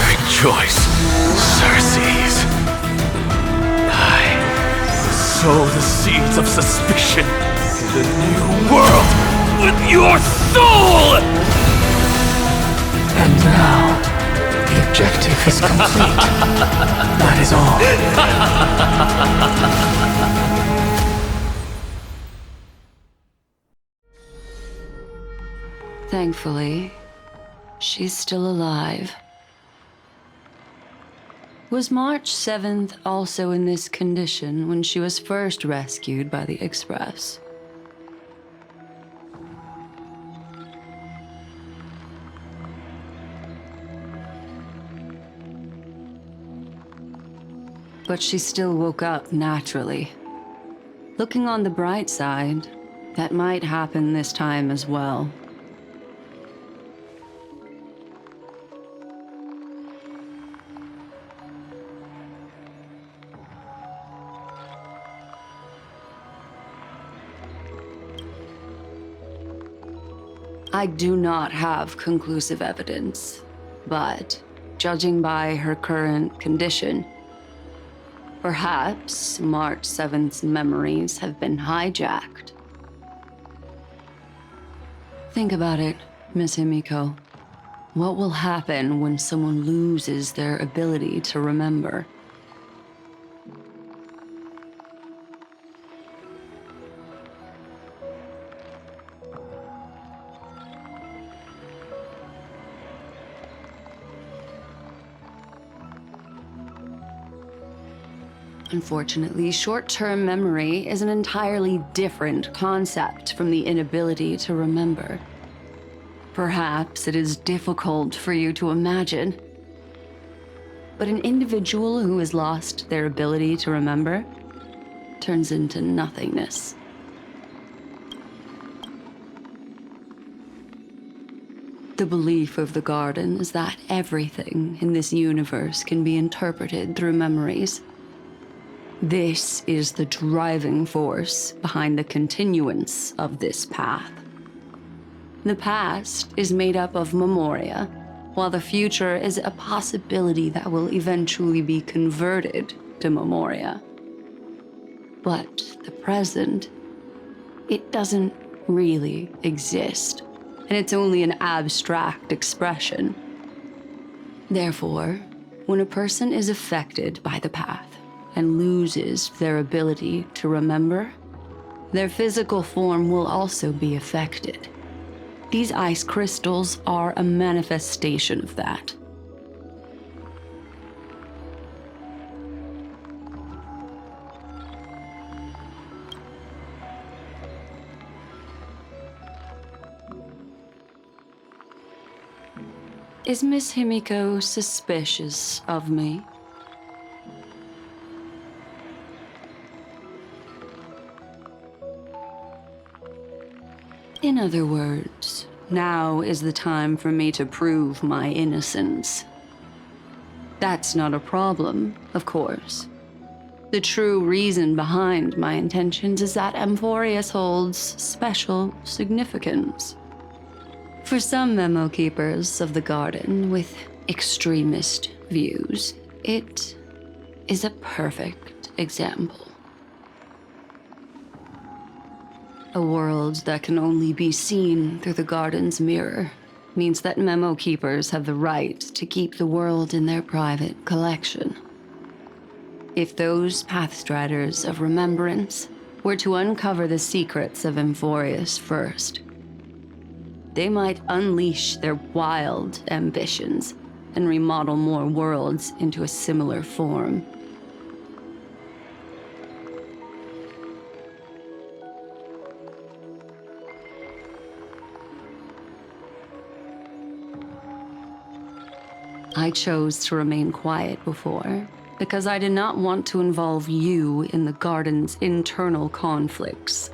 Rejoice, Circes. I sow the seeds of suspicion in the new world with your soul! And now, the objective is complete. That is all. Thankfully, she's still alive. Was March 7th also in this condition when she was first rescued by the Express? But she still woke up naturally. Looking on the bright side, that might happen this time as well. I do not have conclusive evidence, but judging by her current condition, perhaps March 7th's memories have been hijacked. Think about it, Miss Himiko. What will happen when someone loses their ability to remember? Unfortunately, short-term memory is an entirely different concept from the inability to remember. Perhaps it is difficult for you to imagine, but an individual who has lost their ability to remember turns into nothingness. The belief of the Garden is that everything in this universe can be interpreted through memories. This is the driving force behind the continuance of this path. The past is made up of memoria, while the future is a possibility that will eventually be converted to memoria. But the present, it doesn't really exist, and it's only an abstract expression. Therefore, when a person is affected by the path, and loses their ability to remember, their physical form will also be affected. These ice crystals are a manifestation of that. Is Miss Himiko suspicious of me? In other words, now is the time for me to prove my innocence. That's not a problem, of course. The true reason behind my intentions is that Amphorius holds special significance. For some memo keepers of the Garden with extremist views, it is a perfect example. A world that can only be seen through the Garden's mirror means that memo keepers have the right to keep the world in their private collection. If those pathstriders of remembrance were to uncover the secrets of Amphorius first, they might unleash their wild ambitions and remodel more worlds into a similar form. I chose to remain quiet before, because I did not want to involve you in the garden's internal conflicts.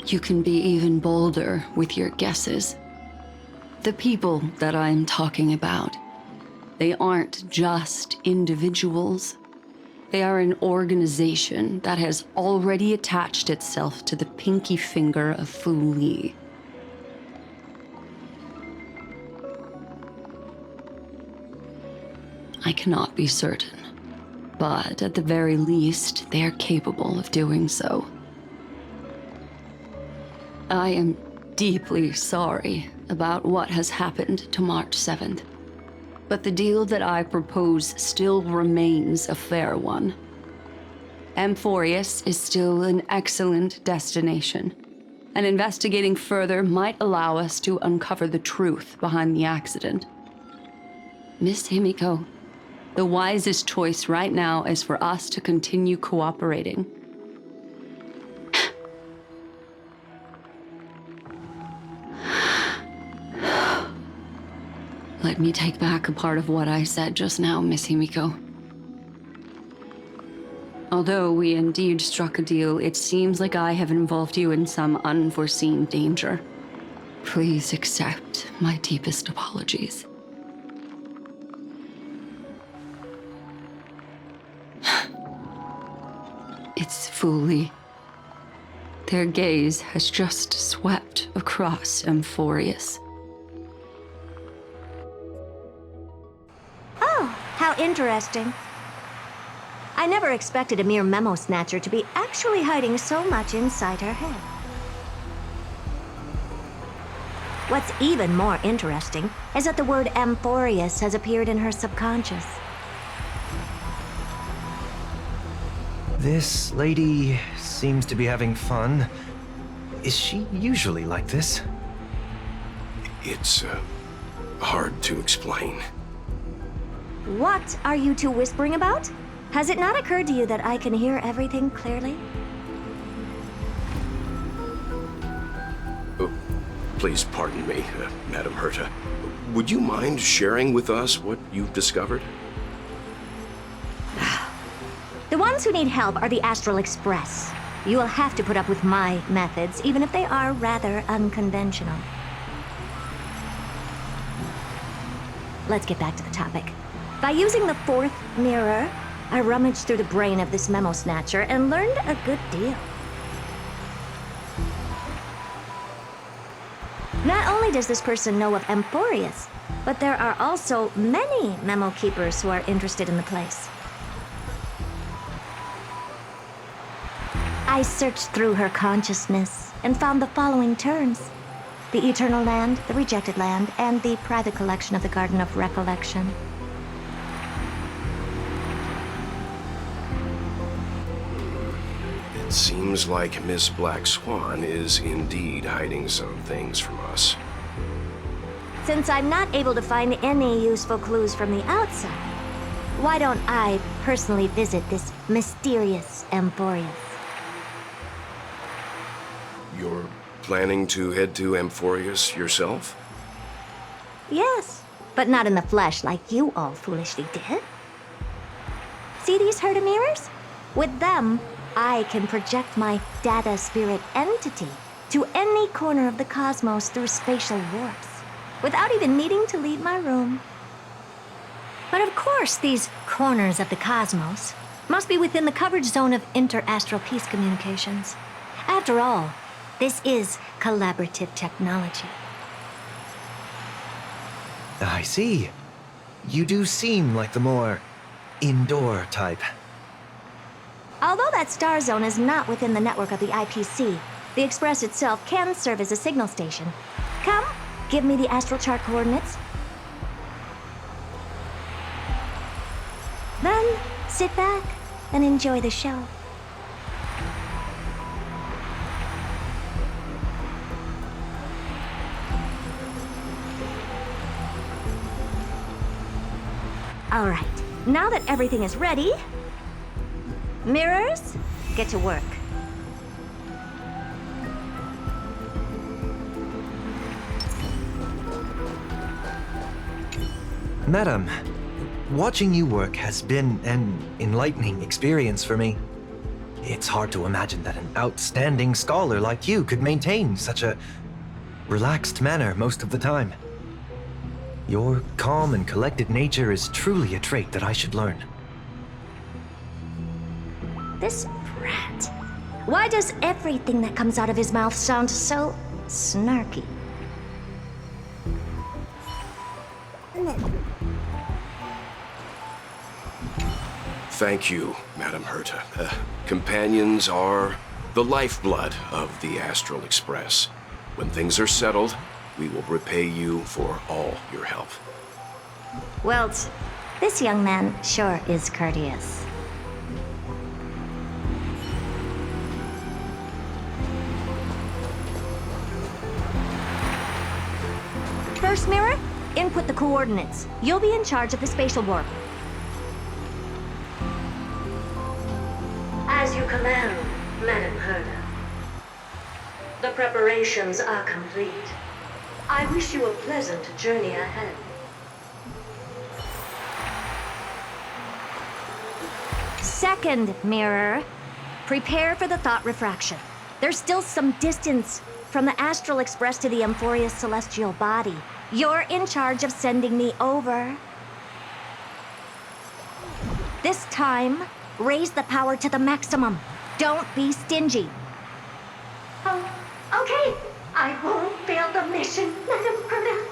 You can be even bolder with your guesses. The people that I'm talking about, they aren't just individuals. They are an organization that has already attached itself to the pinky finger of Fu Li. I cannot be certain, but at the very least, they are capable of doing so. I am deeply sorry about what has happened to March 7th. But the deal that I propose still remains a fair one. Amphorius is still an excellent destination, and investigating further might allow us to uncover the truth behind the accident. Miss Himiko, the wisest choice right now is for us to continue cooperating. Let me take back a part of what I said just now, Miss Himiko. Although we indeed struck a deal, it seems like I have involved you in some unforeseen danger. Please accept my deepest apologies. It's Fu Li. Their gaze has just swept across Amphorius. How interesting. I never expected a mere memo snatcher to be actually hiding so much inside her head. What's even more interesting is that the word Amphorius has appeared in her subconscious. This lady seems to be having fun. Is she usually like this? It's hard to explain. What are you two whispering about? Has it not occurred to you that I can hear everything clearly? Oh, please pardon me, Madam Herta. Would you mind sharing with us what you've discovered? The ones who need help are the Astral Express. You will have to put up with my methods, even if they are rather unconventional. Let's get back to the topic. By using the fourth mirror, I rummaged through the brain of this memo snatcher and learned a good deal. Not only does this person know of Amphorius, but there are also many memo keepers who are interested in the place. I searched through her consciousness and found the following terms: the Eternal Land, the Rejected Land, and the private collection of the Garden of Recollection. It seems like Miss Black Swan is indeed hiding some things from us. Since I'm not able to find any useful clues from the outside, why don't I personally visit this mysterious Amphorius? You're planning to head to Amphorius yourself? Yes, but not in the flesh like you all foolishly did. See these Herta mirrors? With them, I can project my data spirit entity to any corner of the cosmos through spatial warps, without even needing to leave my room. But of course, these corners of the cosmos must be within the coverage zone of inter-astral peace communications. After all, this is collaborative technology. I see. You do seem like the more indoor type. Although that star zone is not within the network of the IPC, the Express itself can serve as a signal station. Come, give me the astral chart coordinates. sit back and enjoy the show. All right, now that everything is ready, mirrors, get to work. Madam, watching you work has been an enlightening experience for me. It's hard to imagine that an outstanding scholar like you could maintain such a relaxed manner most of the time. Your calm and collected nature is truly a trait that I should learn. This brat. Why does everything that comes out of his mouth sound so snarky? Thank you, Madam Herta. Companions are the lifeblood of the Astral Express. When things are settled, we will repay you for all your help. Well, this young man sure is courteous. First mirror, input the coordinates. You'll be in charge of the spatial warp. As you command, Madam Herta. The preparations are complete. I wish you a pleasant journey ahead. Second mirror, prepare for the thought refraction. There's still some distance from the Astral Express to the Amphoria's celestial body. You're in charge of sending me over. This time, raise the power to the maximum. Don't be stingy. Oh, okay. I won't fail the mission, Madam Herta.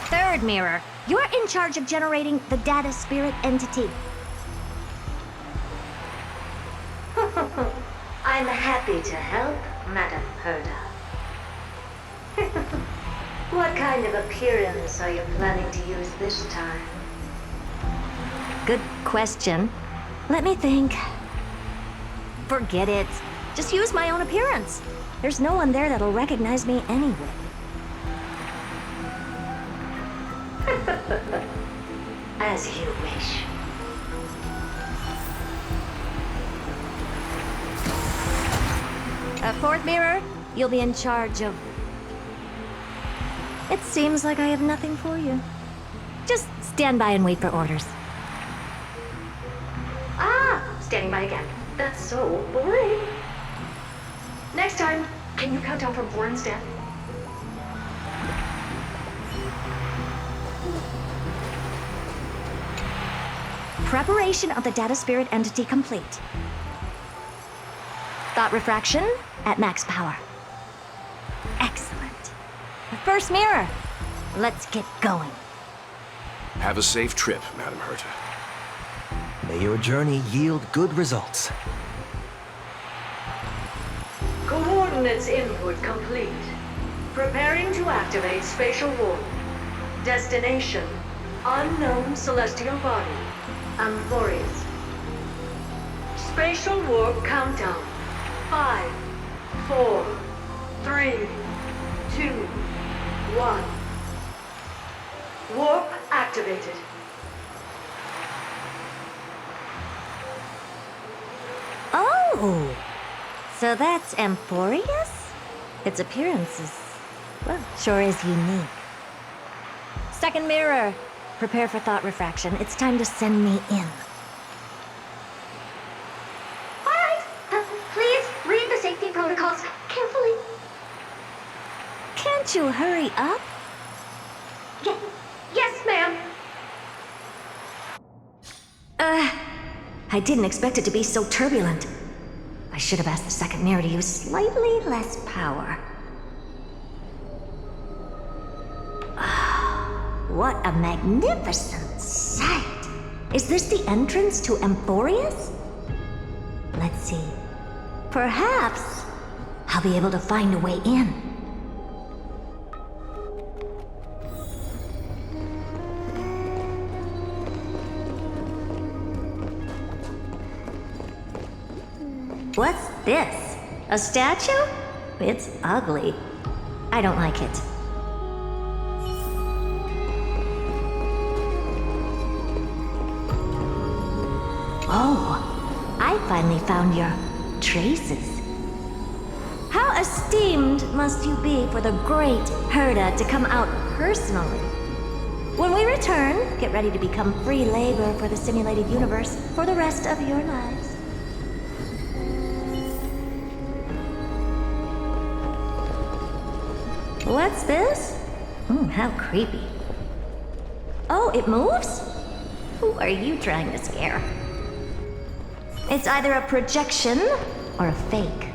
Third mirror, you're in charge of generating the data spirit entity. I'm happy to help, Madam Herta. What kind of appearance are you planning to use this time? Good question. Let me think. Forget it. Just use my own appearance. There's no one there that'll recognize me anyway. As you wish. Fourth mirror, you'll be in charge of... It seems like I have nothing for you. Just stand by and wait for orders. Ah, standing by again. That's so boring. Next time, can you count down from 4 instead? Preparation of the data spirit entity complete. Thought refraction at max power. Excellent. The first mirror. Let's get going. Have a safe trip, Madam Herta. May your journey yield good results. Coordinates input complete. Preparing to activate spatial warp. Destination, unknown celestial body. Amphorius. Spatial warp countdown. 5, 4, 3, 2, 1. Warp activated. Oh! So that's Amphorius? Its appearance is, well, sure is unique. Second mirror. Prepare for thought refraction. It's time to send me in. Alright, please read the safety protocols carefully. Can't you hurry up? Yes, ma'am. I didn't expect it to be so turbulent. I should have asked the second mirror to use slightly less power. What a magnificent sight! Is this the entrance to Amphorius? Let's see. Perhaps I'll be able to find a way in. What's this? A statue? It's ugly. I don't like it. Oh, I finally found your traces. How esteemed must you be for the great Herta to come out personally? When we return, get ready to become free labor for the simulated universe for the rest of your lives. What's this? How creepy. Oh, it moves? Who are you trying to scare? It's either a projection or a fake.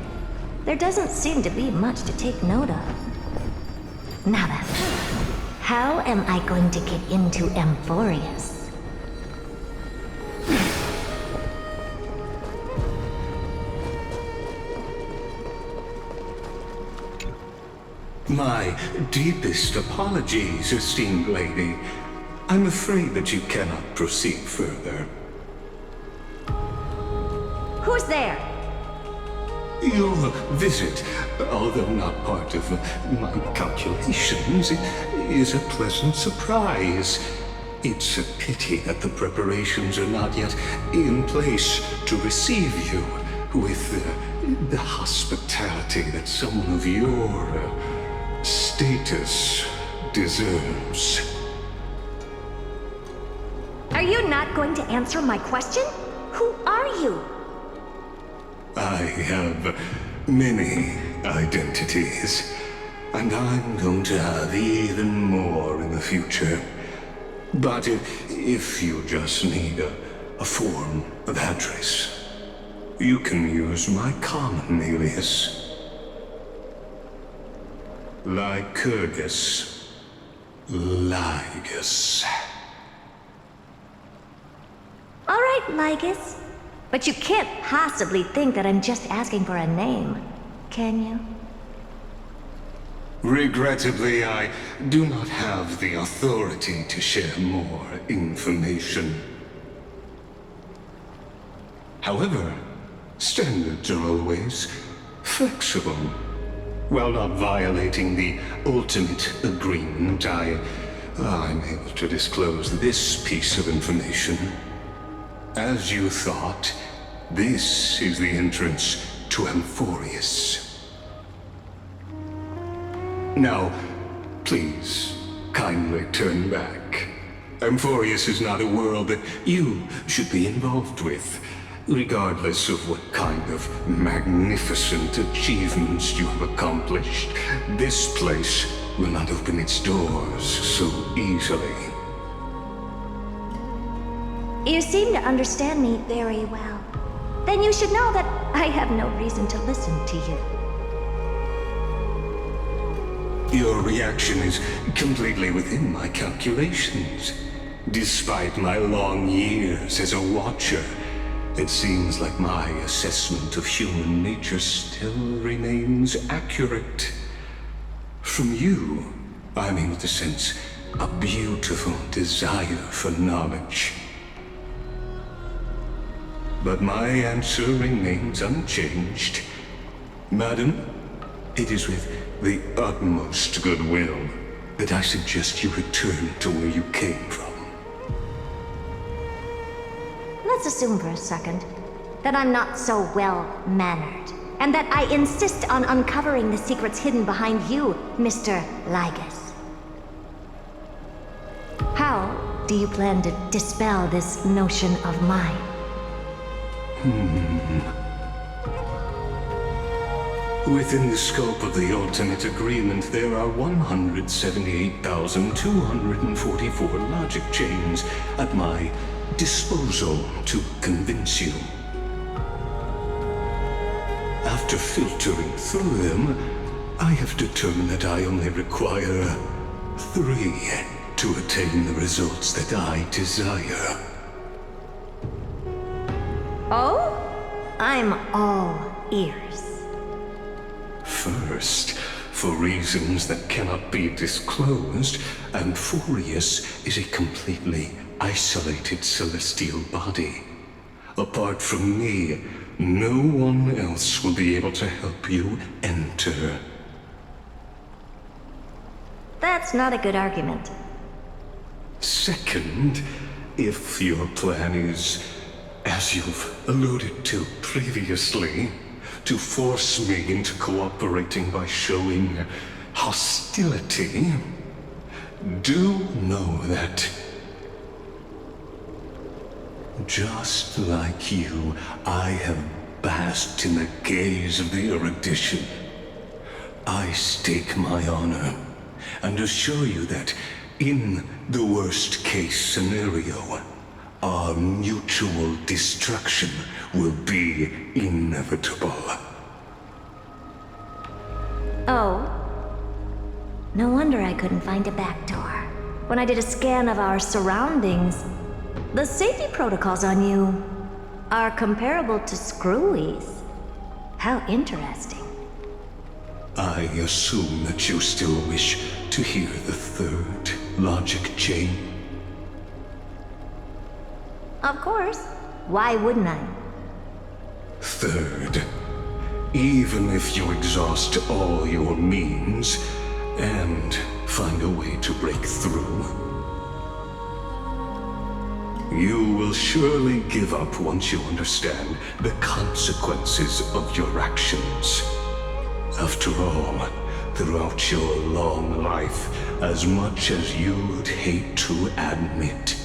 There doesn't seem to be much to take note of. Now then, how am I going to get into Amphorius? My deepest apologies, esteemed lady. I'm afraid that you cannot proceed further. Who's there? Your visit, although not part of my calculations, is a pleasant surprise. It's a pity that the preparations are not yet in place to receive you with the hospitality that someone of your status deserves. Are you not going to answer my question? Who are you? I have many identities, and I'm going to have even more in the future. But if you just need a form of address, you can use my common alias. Lycurgus Lygus. All right, Lygus. But you can't possibly think that I'm just asking for a name, can you? Regrettably, I do not have the authority to share more information. However, standards are always flexible. While not violating the ultimate agreement, I'm able to disclose this piece of information. As you thought, this is the entrance to Amphorius. Now, please, kindly turn back. Amphorius is not a world that you should be involved with, regardless of what kind of magnificent achievements you have accomplished. This place will not open its doors so easily. You seem to understand me very well. Then you should know that I have no reason to listen to you. Your reaction is completely within my calculations. Despite my long years as a watcher, it seems like my assessment of human nature still remains accurate. From you, I'm able to sense a beautiful desire for knowledge. But my answer remains unchanged. Madam, it is with the utmost goodwill that I suggest you return to where you came from. Let's assume for a second that I'm not so well-mannered, and that I insist on uncovering the secrets hidden behind you, Mr. Lygus. How do you plan to dispel this notion of mine? Within the scope of the ultimate agreement, there are 178,244 logic chains at my disposal to convince you. After filtering through them, I have determined that I only require 3 to attain the results that I desire. Oh? I'm all ears. First, for reasons that cannot be disclosed, Amphorius is a completely isolated celestial body. Apart from me, no one else will be able to help you enter. That's not a good argument. Second, if your plan is, as you've alluded to previously, to force me into cooperating by showing hostility, do know that, just like you, I have basked in the gaze of the erudition. I stake my honor and assure you that, in the worst-case scenario, our mutual destruction will be inevitable. Oh. No wonder I couldn't find a back door. When I did a scan of our surroundings, the safety protocols on you are comparable to Screwy's. How interesting. I assume that you still wish to hear the third logic chain? Of course. Why wouldn't I? Third, even if you exhaust all your means and find a way to break through, you will surely give up once you understand the consequences of your actions. After all, throughout your long life, as much as you'd hate to admit,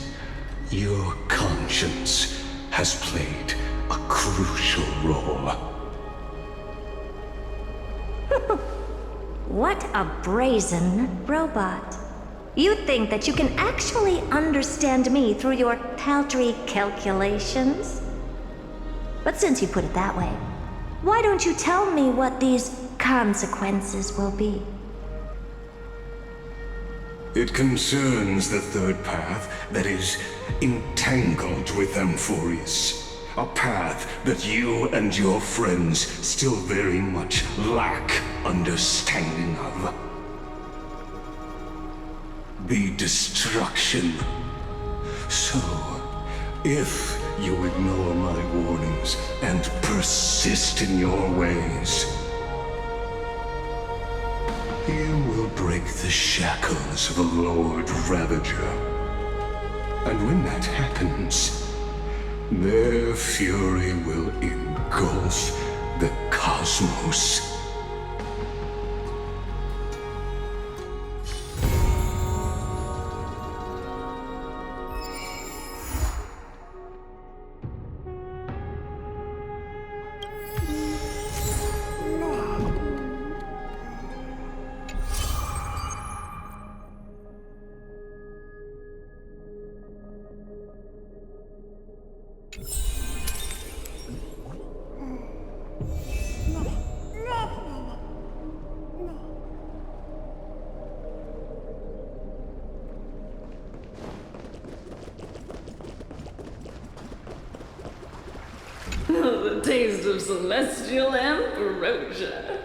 your conscience has played a crucial role. What a brazen robot. You think that you can actually understand me through your paltry calculations? But since you put it that way, why don't you tell me what these consequences will be? It concerns the third path that is entangled with Amphorius. A path that you and your friends still very much lack understanding of. The destruction. So, if you ignore my warnings and persist in your ways, you will break the shackles of a Lord Ravager. And when that happens, their fury will engulf the cosmos. The taste of celestial ambrosia.